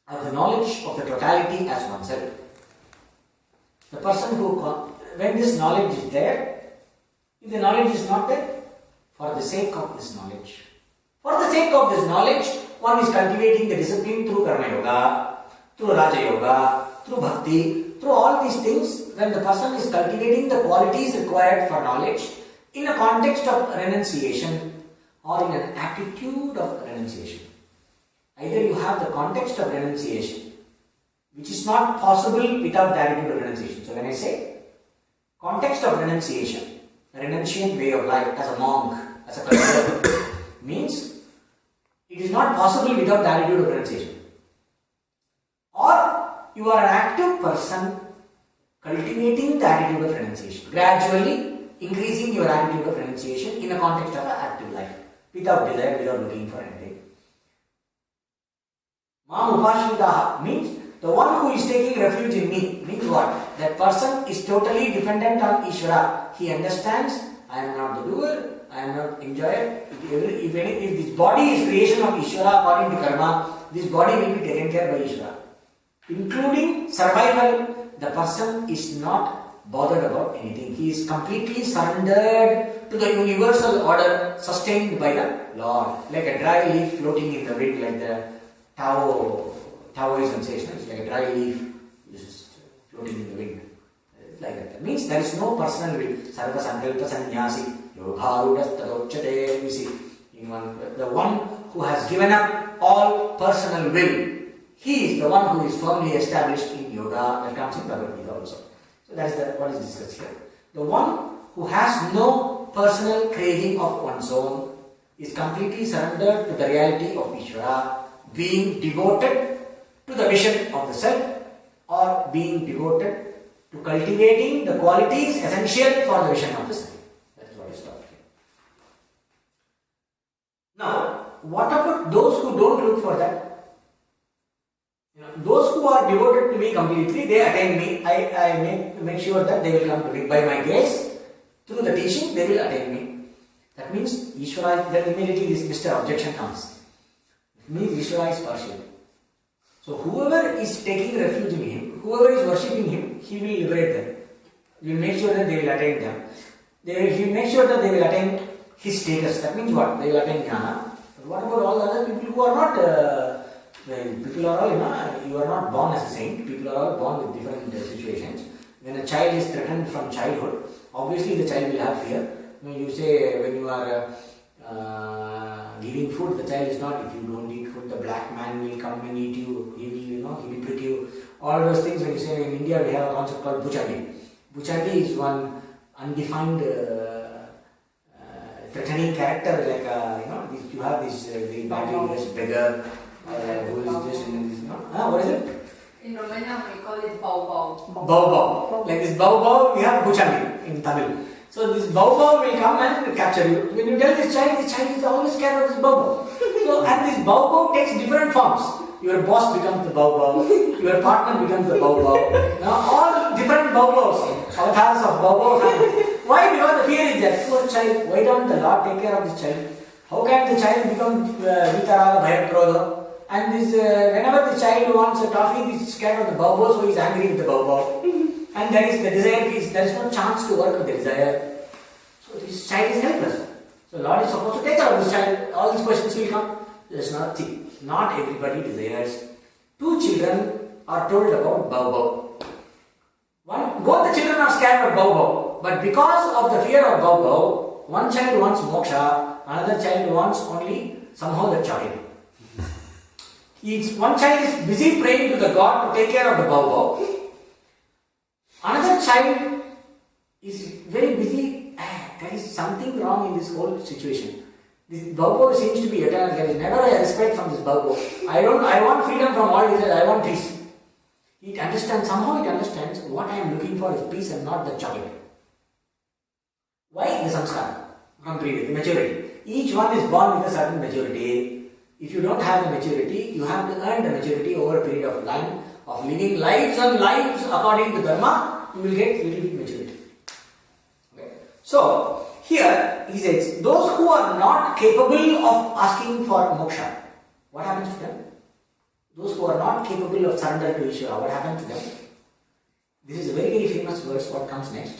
of the knowledge of the totality as oneself, the person when this knowledge is there, if the knowledge is not there, for the sake of this knowledge, one is cultivating the discipline through Karma Yoga, through Raja Yoga, through Bhakti, through all these things. When the person is cultivating the qualities required for knowledge in a context of renunciation or in an attitude of renunciation. Either you have the context of renunciation, which is not possible without the attitude of renunciation. So when I say context of renunciation, a renunciant way of life as a monk, as a culture, means it is not possible without the attitude of renunciation. Or you are an active person cultivating the attitude of renunciation, gradually increasing your attitude of renunciation in a context of an active life, without desire, without looking for anything. Mam upashitaha means the one who is taking refuge in me means what? That person is totally dependent on Ishvara. He understands, I am not the doer, I am not enjoyer. If this body is creation of Ishvara according to karma, this body will be taken care by Ishvara. Including survival, the person is not bothered about anything. He is completely surrendered to the universal order sustained by the Lord. Like a dry leaf floating in the wind, like the Taoism says, it's like a dry leaf just floating in the wind. Like that. That means there is no personal will. Sarva sankalpa sannyasi yogarudas tadochate. You see, the one who has given up all personal will, he is the one who is firmly established in yoga. That comes in Bhagavad Gita also. So that is what is discussed here. The one who has no personal craving of one's own is completely surrendered to the reality of Ishvara, being devoted to the vision of the self or being devoted to cultivating the qualities essential for the vision of the self. That is what is taught here. Now, what about those who don't look for that? Those who are devoted to me completely, they attain me. I make sure that they will come to me. By my grace, through the teaching, they will attain me. That means Ishvara, then immediately this Mr. Objection comes. It means Ishvara is partial. So whoever is taking refuge in him, whoever is worshipping him, he will liberate them. He will make sure that they will attain them. He will make sure that they will attain his status. That means what? They will attain jnana. But what about all the other people who are not... people are all, you are not born as a saint. People are all born with different situations. When a child is threatened from childhood, obviously the child will have fear. You say when you are giving food, the child is not. If you don't eat food, the black man will come and eat you. He will prick you. All those things. When you say in India, we have a concept called buchadi. Buchadi is one undefined threatening character. Like you have this very badly dressed beggar. Who is just in this, what is it? In Romania, we call it bao bao. Bao bao. Like this bao bao, we have buchandi in Tamil. So this bao bao will come and capture you. When you tell this child is always scared of this bao bao. So, and this bao bao takes different forms. Your boss becomes the bao bao. Your partner becomes the bao bao. Now, all different Bobos, avatars of Bobo happen. Why? Because the fear is there. Poor child, why don't the Lord take care of this child? How can the child become Vitaraga Bhayakrodha? And this, whenever the child wants a toffee, he is scared of the Bobo, so he is angry with the Bobo. And there is the desire is, there is no chance to work with the desire. So this child is helpless. So Lord is supposed to take care of this child. All these questions will come. There is nothing. Not everybody desires. Two children are told about Bobo. Both the children are scared of Bobo. But because of the fear of Bobo, one child wants moksha, another child wants only somehow the chocolate. One child is busy praying to the God to take care of the Bobo. Another child is very busy. There is something wrong in this whole situation. This Bobo seems to be eternal. There is never a respect from this Bobo. I want freedom from all desires. I want peace. It understands, somehow it understands what I am looking for is peace and not the chocolate. Why? The samskara from previous, the maturity. Each one is born with a certain maturity. If you don't have the maturity, you have to earn the maturity over a period of time of living lives and lives according to dharma. You will get little bit maturity. Okay. So here he says, those who are not capable of asking for moksha, what happens to them? Those who are not capable of surrender to Ishvara, what happens to them? This is a very, very famous verse, what comes next,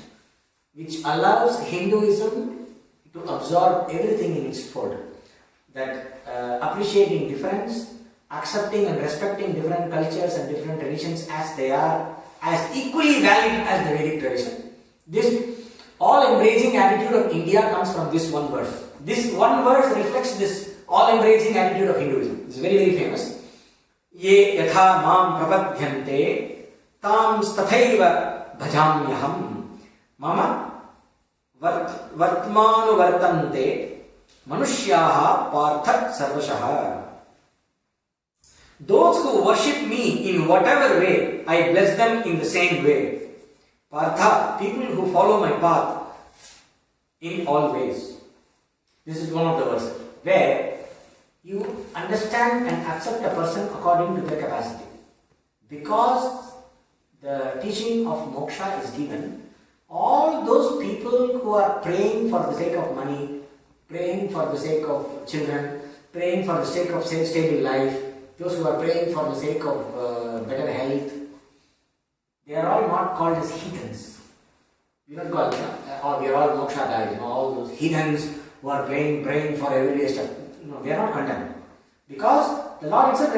which allows Hinduism to absorb everything in its fold. That appreciating difference, accepting and respecting different cultures and different traditions as they are, as equally valid as the Vedic tradition. This all-embracing attitude of India comes from this one verse. This one verse reflects this all-embracing attitude of Hinduism. It's very, very famous. Ye yatha mam prabadhyante tam stathaiva bhajamyaham mama vartmanu vartante manushyaha partha sarvashaha. Those who worship me in whatever way, I bless them in the same way. Partha, people who follow my path in all ways. This is one of the verses where you understand and accept a person according to their capacity. Because the teaching of moksha is given, all those people who are praying for the sake of money, praying for the sake of children, praying for the sake of stable life, those who are praying for the sake of better health, they are all not called as heathens. We don't call them, or we are all moksha guys, all those heathens who are praying for everyday stuff. No, they are not condemned. Because the Lord himself,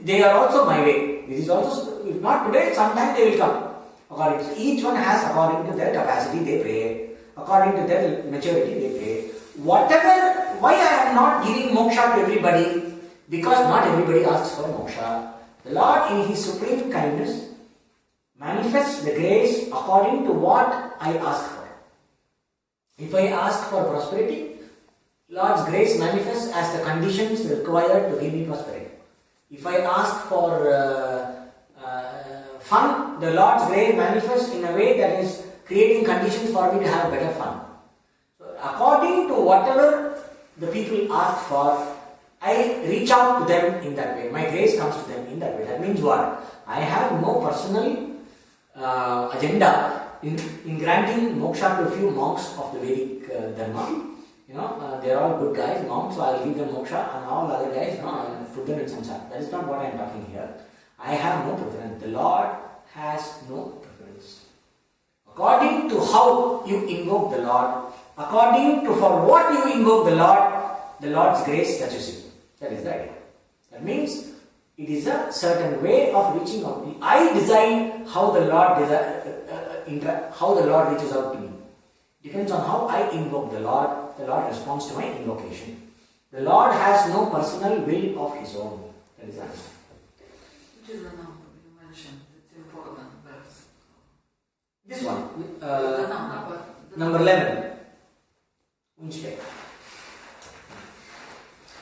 they are also my way. This is also, if not today, sometime they will come. According to each one has, according to their capacity, they pray. According to their maturity, they pray. Whatever, why I am not giving moksha to everybody? Because not everybody asks for moksha. The Lord, in His supreme kindness, manifests the grace according to what I ask for. If I ask for prosperity, Lord's grace manifests as the conditions required to give me prosperity. If I ask for fun, the Lord's grace manifests in a way that is creating conditions for me to have better fun. So according to whatever the people ask for, I reach out to them in that way. My grace comes to them in that way. That means what? I have no personal agenda in granting moksha to a few monks of the Vedic Dharma. They are all good guys, monks, so I will give them moksha, and all other guys, I will put them in samsara. That is not what I am talking here. I have no preference. The Lord has no preference. According to how you invoke the Lord, according to for what you invoke the Lord's grace touches you. That is the idea. That means it is a certain way of reaching out. I decide how the Lord reaches out to me. Depends on how I invoke the Lord responds to my invocation. The Lord has no personal will of His own. That is the answer. Which is the number you mentioned? It's important verse. This one. The number. Number 11. Which page?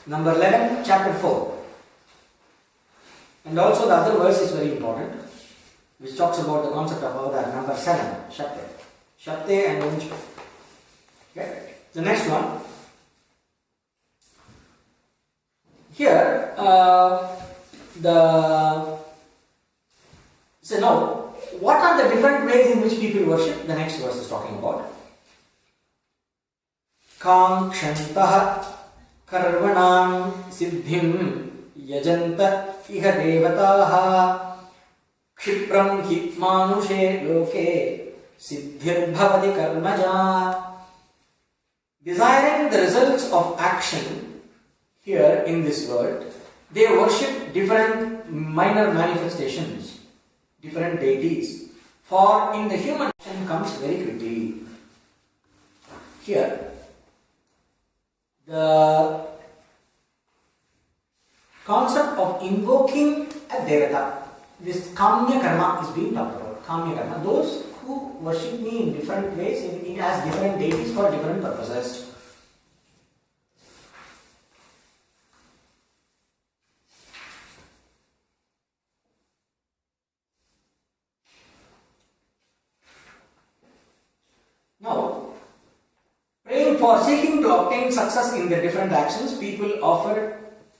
Number 11, chapter 4. And also the other verse is very important, which talks about the concept of avadar. Number 7, Shakti. Shakti and Unchpa. Okay. The next one. Here, so now, what are the different ways in which people worship, the next verse is talking about. Kamkshantaha karvanam siddhim yajanta iha devataha kshipram hi manushe loke siddhir bhavati karmaja. Desiring the results of action here in this world, they worship different minor manifestations, different deities. For in the human action comes very quickly. Here, the concept of invoking a devata, this kamya karma is being talked about. Kamya karma, those who worship me in different ways, it has different deities for different purposes. Now, praying for seeking to obtain success in their different actions, people offer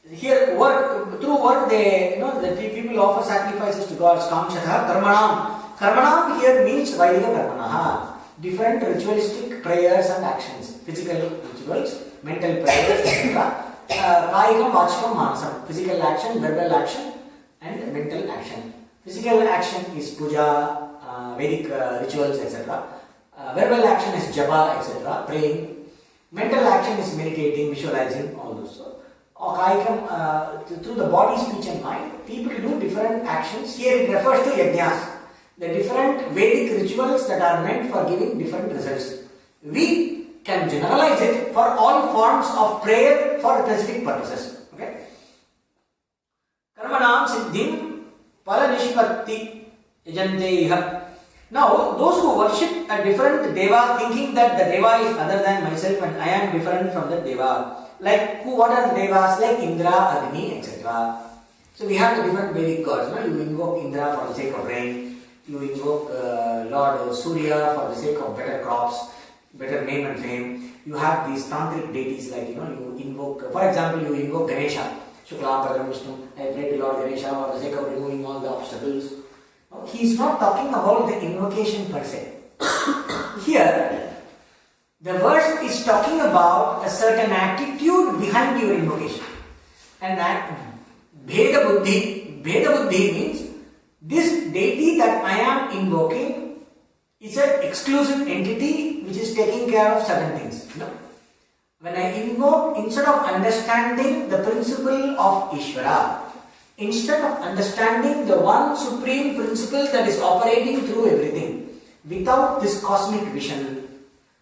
here work through work. The people offer sacrifices to gods. Kamshatha karmanam. Karmanam here means Vaidika karmanaha. Different ritualistic prayers and actions, physical rituals, mental prayers, etc. Kayikam, vachikam, manasam. Physical action, verbal action, and mental action. Physical action is puja, Vedic rituals, etc. Verbal action is japa, etc., praying. Mental action is meditating, visualizing, all those. So, through the body, speech and mind, people do different actions. Here it refers to yajnas, the different Vedic rituals that are meant for giving different results. We can generalize it for all forms of prayer for specific purposes. Okay? Karmanam siddhim palanishpatti yajanteiha. Now, those who worship a different deva, thinking that the deva is other than myself and I am different from the deva. Like, what are the devas? Like Indra, Agni, etc. So, we have the different Vedic gods. No? You invoke Indra for the sake of rain. You invoke Lord Surya for the sake of better crops, better name and fame. You have these tantric deities like, you invoke, for example, you invoke Ganesha. Shuklam Padram Vishnu. I pray to Lord Ganesha for the sake of removing all the obstacles. He is not talking about the invocation per se. Here, the verse is talking about a certain attitude behind your invocation. And that Bheda Buddhi means this deity that I am invoking is an exclusive entity which is taking care of certain things. When I invoke, instead of understanding the principle of Ishvara, instead of understanding the one supreme principle that is operating through everything, without this cosmic vision,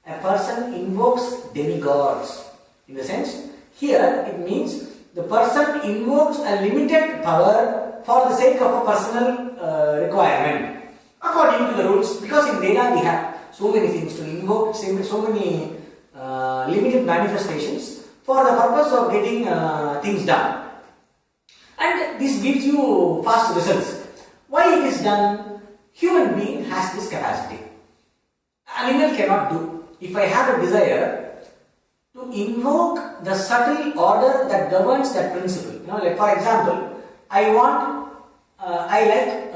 a person invokes demigods. In the sense, here it means the person invokes a limited power for the sake of a personal requirement, according to the rules. Because in Veda we have so many things to invoke, so many limited manifestations for the purpose of getting things done. And this gives you fast results. Why it is done? Human being has this capacity. Animal cannot do. If I have a desire to invoke the subtle order that governs that principle, like for example, I like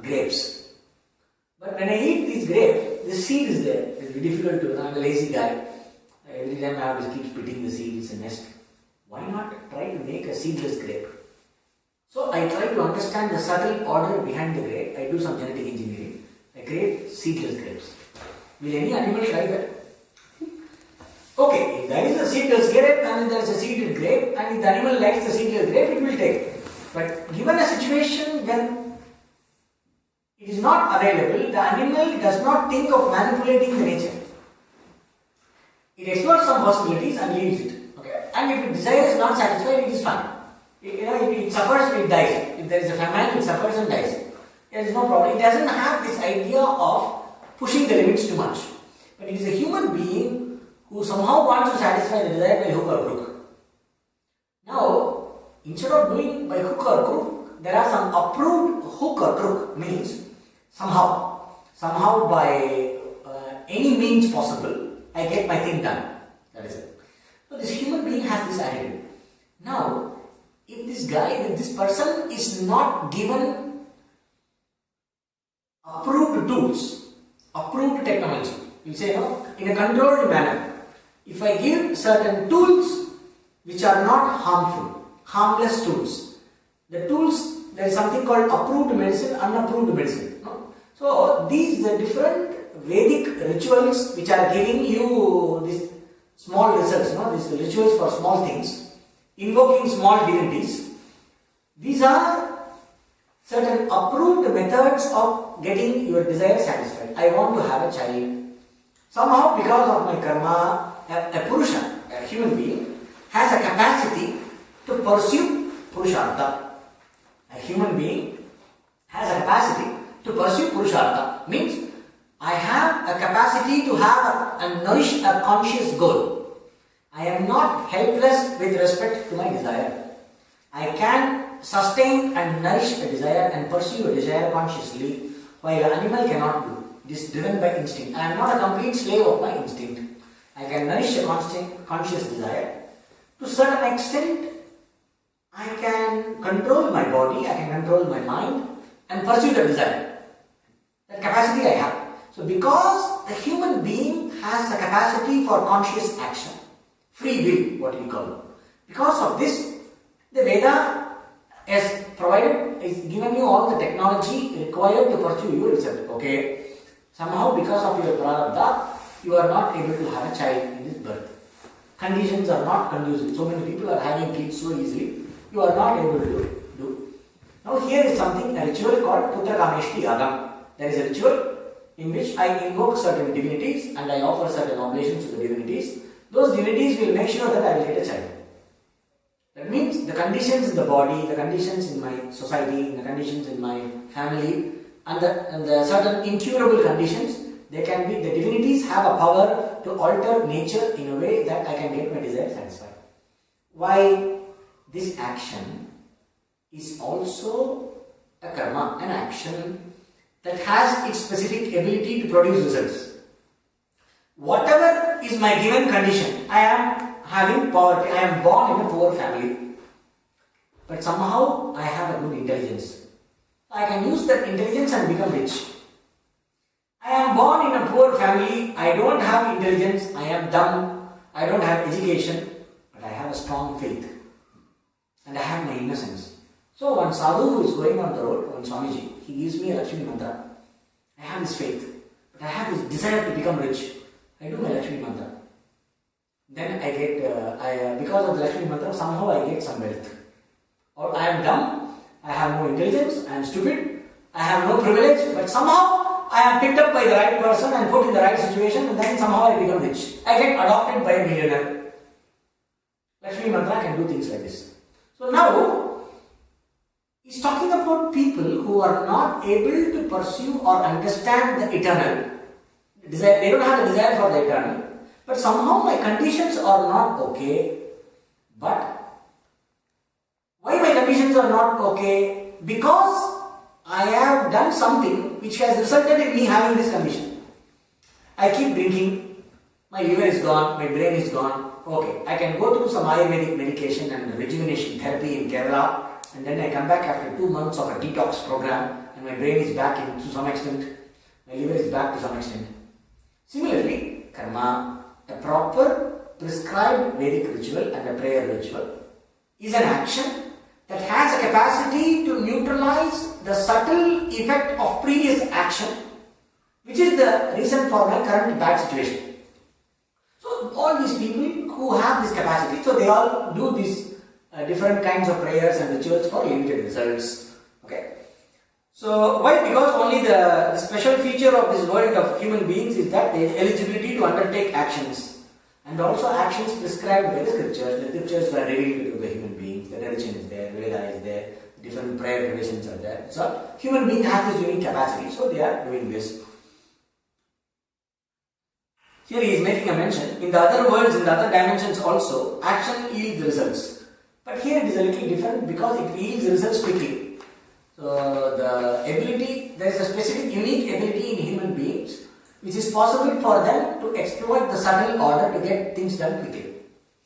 grapes. But when I eat these grapes, the seed is there. It's difficult to. I'm a lazy guy. Every time I have to keep spitting the seed. It's a nest. Why not try to make a seedless grape? So I try to understand the subtle order behind the grape. I do some genetic engineering. I create seedless grapes. Will any animal try that? Okay, if there is a seedless grape and there is a seeded grape, and if the animal likes the seedless grape, it will take. But given a situation when it is not available, the animal does not think of manipulating the nature. It explores some possibilities and leaves it. And if its desire is not satisfied, it is fine. It suffers, it dies. If there is a famine, it suffers and dies. There is no problem. It doesn't have this idea of pushing the limits too much. But it is a human being who somehow wants to satisfy the desire by hook or crook. Now, instead of doing by hook or crook, there are some approved hook or crook means somehow by any means possible, I get my thing done. That is it. So this human being has this attitude. Now, if this person is not given approved tools, approved technology. You say no, in a controlled manner. If I give certain tools which are not harmful, harmless tools, the tools, there is something called approved medicine, unapproved medicine. No? So these are different Vedic rituals which are giving you these small results, these rituals for small things, invoking small divinities. These are certain approved methods of getting your desire satisfied. I want to have a child. Somehow, because of my karma, a Purusha, a human being, has a capacity to pursue Purushartha. A human being has a capacity to pursue Purushartha. Means, I have a capacity to have and nourish a conscious goal. I am not helpless with respect to my desire. I can sustain and nourish a desire and pursue a desire consciously, while an animal cannot do. It is driven by instinct. I am not a complete slave of my instinct. I can nourish a conscious desire. To a certain extent, I can control my body, I can control my mind and pursue the desire. That capacity I have. So because the human being has a capacity for conscious action, free will, what we call it. Because of this, the Veda has provided, is given you all the technology required to pursue your research. Okay. Somehow because of your prarabdha, you are not able to have a child in this birth. Conditions are not conducive. So many people are having kids so easily. You are not able to do. Now here is something, a ritual called Putra Kameshti Yagam. There is a ritual in which I invoke certain divinities and I offer certain oblations to the divinities. Those divinities will make sure that I will get a child. That means the conditions in the body, the conditions in my society, the conditions in my family, and the certain incurable conditions, the divinities have a power to alter nature in a way that I can get my desire satisfied. Why? This action is also a karma, an action that has its specific ability to produce results. Whatever is my given condition, I am having poverty, I am born in a poor family, but somehow I have a good intelligence. I can use that intelligence and become rich. I am born in a poor family, I don't have intelligence, I am dumb, I don't have education, but I have a strong faith. And I have my innocence. So one sadhu who is going on the road, one Swamiji, he gives me a Lakshmi mantra. I have this faith, but I have this desire to become rich. I do my Lakshmi mantra. Then I get, because of the Lakshmi mantra, somehow I get some wealth. Or I am dumb, I have no intelligence, I am stupid, I have no privilege, but somehow I am picked up by the right person and put in the right situation, and then somehow I become rich. I get adopted by a millionaire. Lakshmi mantra can do things like this. So now, he's talking about people who are not able to pursue or understand the eternal. They don't have a desire for the eternal. But somehow my conditions are not okay. But why my conditions are not okay? Because I have done something which has resulted in me having this condition. I keep drinking, my liver is gone, my brain is gone. Okay, I can go through some Ayurvedic medication and rejuvenation therapy in Kerala, and then I come back after 2 months of a detox program and my brain is back to some extent, my liver is back to some extent. Similarly, karma, a proper prescribed Vedic ritual and a prayer ritual is an action that has a capacity to neutralize the subtle effect of previous action, which is the reason for my current bad situation. So all these people who have this capacity, so they all do these different kinds of prayers and rituals for limited results. Okay. So why? Because only the special feature of this world of human beings is that there is eligibility to undertake actions, and also actions prescribed by the scriptures. The scriptures were revealed to the human beings. The religion is there, Veda is there, different prayer traditions are there. So human being has this unique capacity, so they are doing this. Here he is making a mention, in the other worlds, in the other dimensions also, action yields results. But here it is a little different because it yields results quickly. So the ability, there is a specific unique ability in human beings which is possible for them to exploit the subtle order to get things done quickly.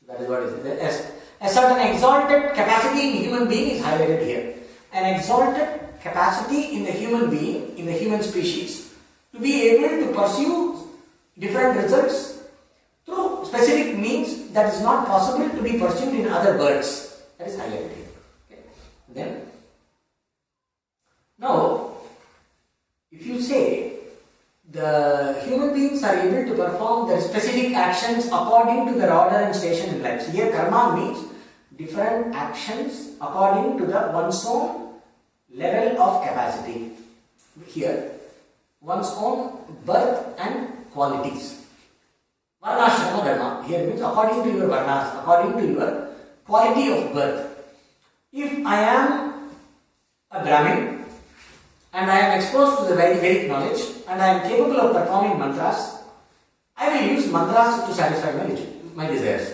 That is what it is. A certain exalted capacity in human being is highlighted here. An exalted capacity in the human being, in the human species, to be able to pursue different results through specific means that is not possible to be pursued in other birds. That is highlighted here. Okay. Then, now, if you say the human beings are able to perform their specific actions according to their order and station in life. So here karma means different actions according to the one's own level of capacity. Here, one's own birth and qualities. Varnashrama dharma here means according to your varnas, according to your quality of birth. If I am a Brahmin and I am exposed to the Vedic knowledge and I am capable of performing mantras, I will use mantras to satisfy my desires.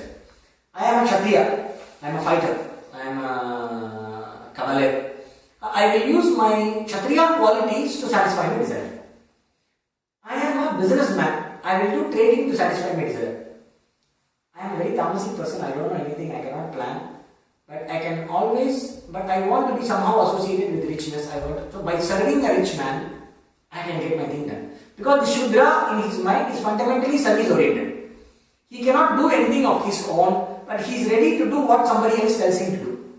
I am a Kshatriya, I am a fighter, I am a cavalier. I will use my Kshatriya qualities to satisfy my desire. I am a businessman, I will do trading to satisfy my desire. I am a very tamasic person, I don't know anything, I cannot plan. But I can always, but I want to be somehow associated with richness. So by serving a rich man, I can get my thing done. Because the Shudra in his mind is fundamentally service oriented. He cannot do anything of his own, but he is ready to do what somebody else tells him to do.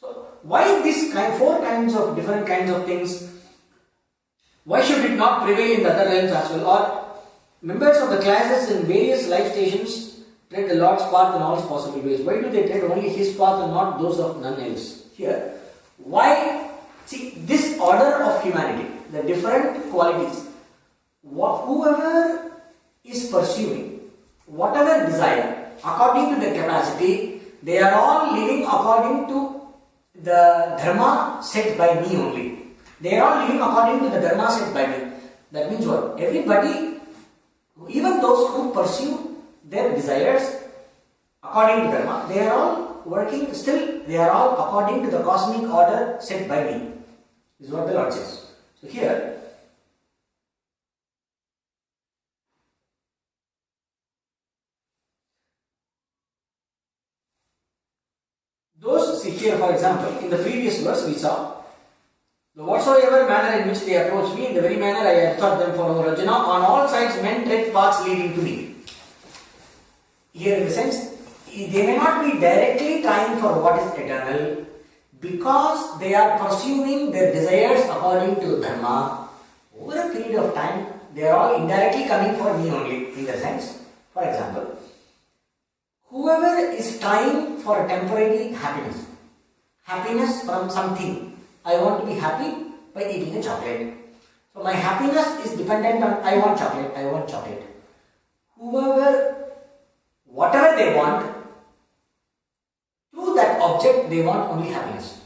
So why this four kinds of different kinds of things? Why should it not prevail in the other realms as well? Or members of the classes in various life stations tread the Lord's path in all possible ways. Why do they tread only His path and not those of none else? Here, why? See, this order of humanity, the different qualities, whoever is pursuing whatever desire according to their capacity, they are all living according to the dharma set by me only. They are all living according to the dharma set by me. That means what? Everybody, even those who pursue their desires according to dharma, they are all working still, they are all according to the cosmic order set by me. This is what the Lord says. So here, those, see here for example, in the previous verse we saw, the whatsoever manner in which they approach me, in the very manner I have taught them for Arjuna, on all sides men tread paths leading to me. Here in the sense, they may not be directly trying for what is eternal because they are pursuing their desires according to dharma. Over a period of time, they are all indirectly coming for me only. In the sense, for example, whoever is trying for a temporary happiness, happiness from something, I want to be happy by eating a chocolate. So my happiness is dependent on I want chocolate, I want chocolate. Whatever they want, through that object they want only happiness.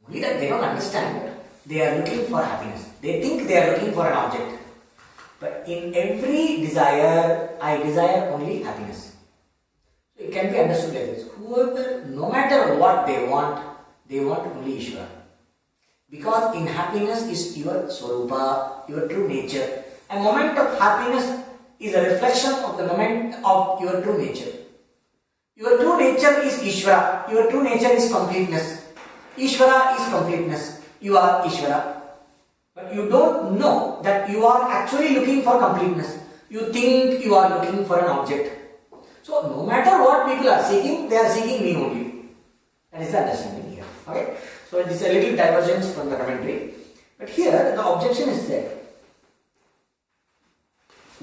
Only that they don't understand they are looking for happiness. They think they are looking for an object. But in every desire, I desire only happiness. So it can be understood like this. Whoever, no matter what they want only Ishvara. Because in happiness is your Swarupa, your true nature. A moment of happiness is a reflection of the moment of your true nature. Your true nature is Ishvara. Your true nature is completeness. Ishvara is completeness. You are Ishvara. But you don't know that you are actually looking for completeness. You think you are looking for an object. So no matter what people are seeking, they are seeking me only. That is the understanding here. Okay? So it is a little divergence from the commentary. But here the objection is there.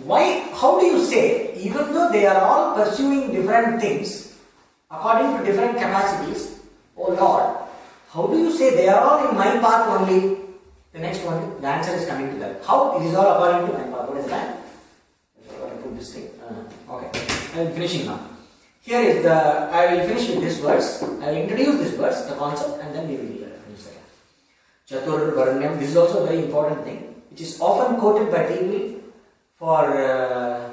Why? How do you say, even though they are all pursuing different things according to different capacities, oh Lord, how do you say they are all in my path only? The next one, the answer is coming to that. How? It is all according to my path. What is that? I want to put this thing. Okay, I am finishing now. Here is I will finish with this verse. I will introduce this verse, the concept, and then we will finish the class. Chatur Varnyam. This is also a very important thing, which is often quoted by people for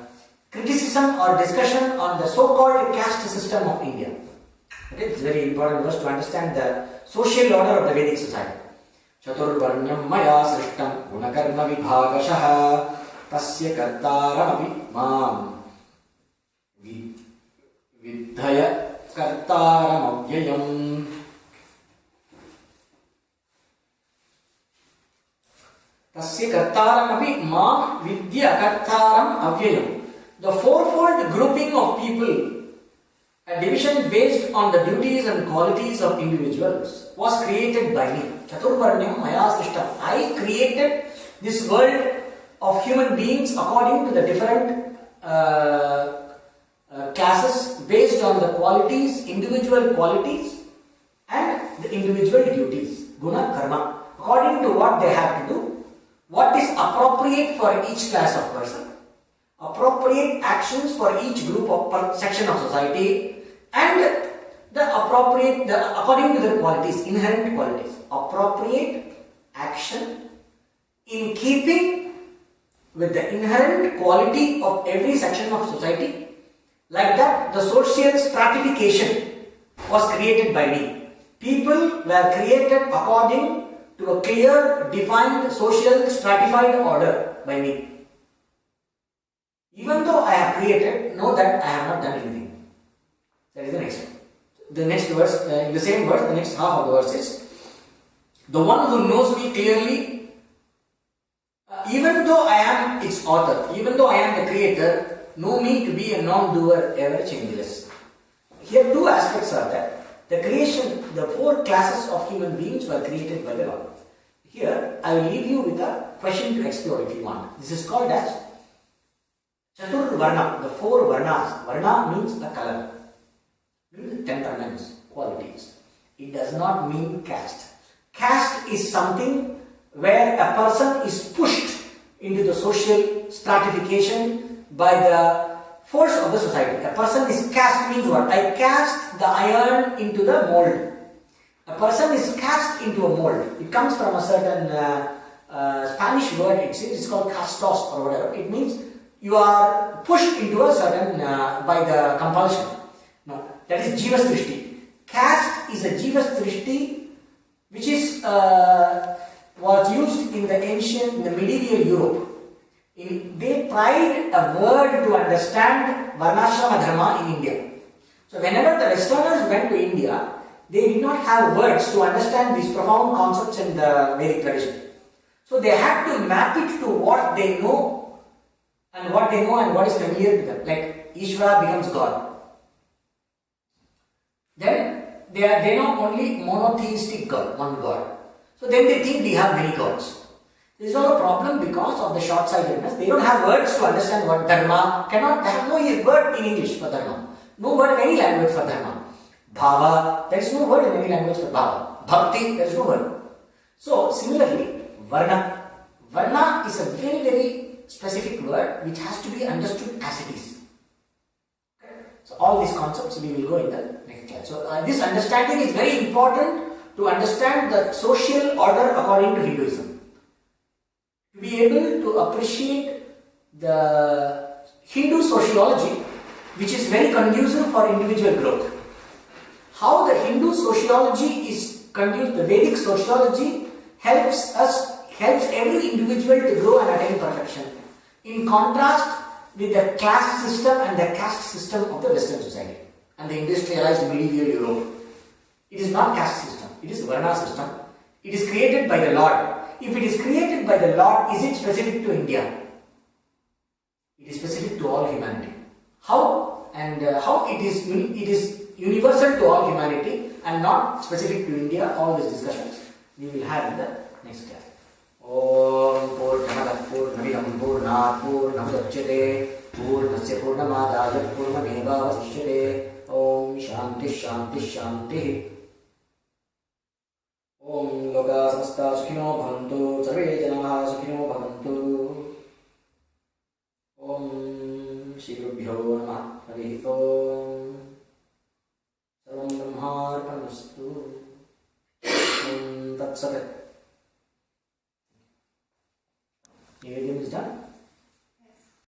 criticism or discussion on the so-called caste system of India. Okay, it's very important verse to understand the social order of the Vedic society. Chaturvarnyam maya srishtam gunakarma vibhagashaha tasya kartaram mam vidhaya kartaram avyayam. Tasya kartaramaphi mam vidya kartaram avyayam. The fourfold grouping of people, a division based on the duties and qualities of individuals, was created by me. Chaturvarnyam maya srishtam. I created this world of human beings according to the different classes based on the qualities, individual qualities and the individual duties, guna, karma, according to what they have to do, what is appropriate for each class of person, appropriate actions for each group of section of society, and according to their qualities, inherent qualities, appropriate action in keeping with the inherent quality of every section of society. Like that, the social stratification was created by me. People were created according to a clear, defined, social, stratified order by me. Even though I have created, know that I have not done anything. That is the next one. The next verse, in the same verse, the next half of the verse is, the one who knows me clearly, even though I am its author, even though I am the creator, know me to be a non-doer, ever changeless. Here two aspects are there. The creation, the four classes of human beings were created by the Lord. Here, I will leave you with a question to explore if you want. This is called as Chatur Varna, the four Varnas. Varna means a color, means temperaments, qualities. It does not mean caste. Caste is something where a person is pushed into the social stratification by the force of the society. A person is cast means what? I cast the iron into the mold. A person is cast into a mold. It comes from a certain Spanish word, it's called castos or whatever. It means you are pushed into a certain, by the compulsion. No, that is Jivas Drishti. Caste is a Jivas Drishti which is was used in the medieval Europe. They tried a word to understand Varnashrama Dharma in India. So whenever the Westerners went to India, they did not have words to understand these profound concepts in the Vedic tradition. So they had to map it to what they know and what is familiar to them. Like Ishvara becomes God. Then they know only monotheistic God, one God. So then they think we have many gods. This is all a problem because of the short-sightedness. They don't have words to understand what dharma they have no word in English for dharma. No word in any language for dharma. Bhava, there is no word in any language for bhava. Bhakti, there is no word. So similarly, varna. Varna is a very, very specific word which has to be understood as it is. Okay? So all these concepts we will go in the next class. So this understanding is very important to understand the social order according to Hinduism. To be able to appreciate the Hindu sociology, which is very conducive for individual growth. How the Hindu sociology is conducive, the Vedic sociology helps every individual to grow and attain perfection. In contrast with the class system and the caste system of the Western society and the industrialized medieval Europe. It is not caste system, it is Varna system. It is created by the Lord. If it is created by the Lord, is it specific to India? It is specific to all humanity. How? And how it is universal to all humanity and not specific to India, all these discussions we will have in the next class. Om Purnamada Purnamidam Purnat Purnamudachyate Purnasya Purnamadaya Purnamevavasishyate. Om Shanti Shanti Shanti. Om Loka Samasta Sukhino Bhavantu Sarve Janaha Sukhino Bhavantu. Om Shri Gurubhyo Namah. Hari Om. Sarvam Brahmarpanastu. Om Tat Sat.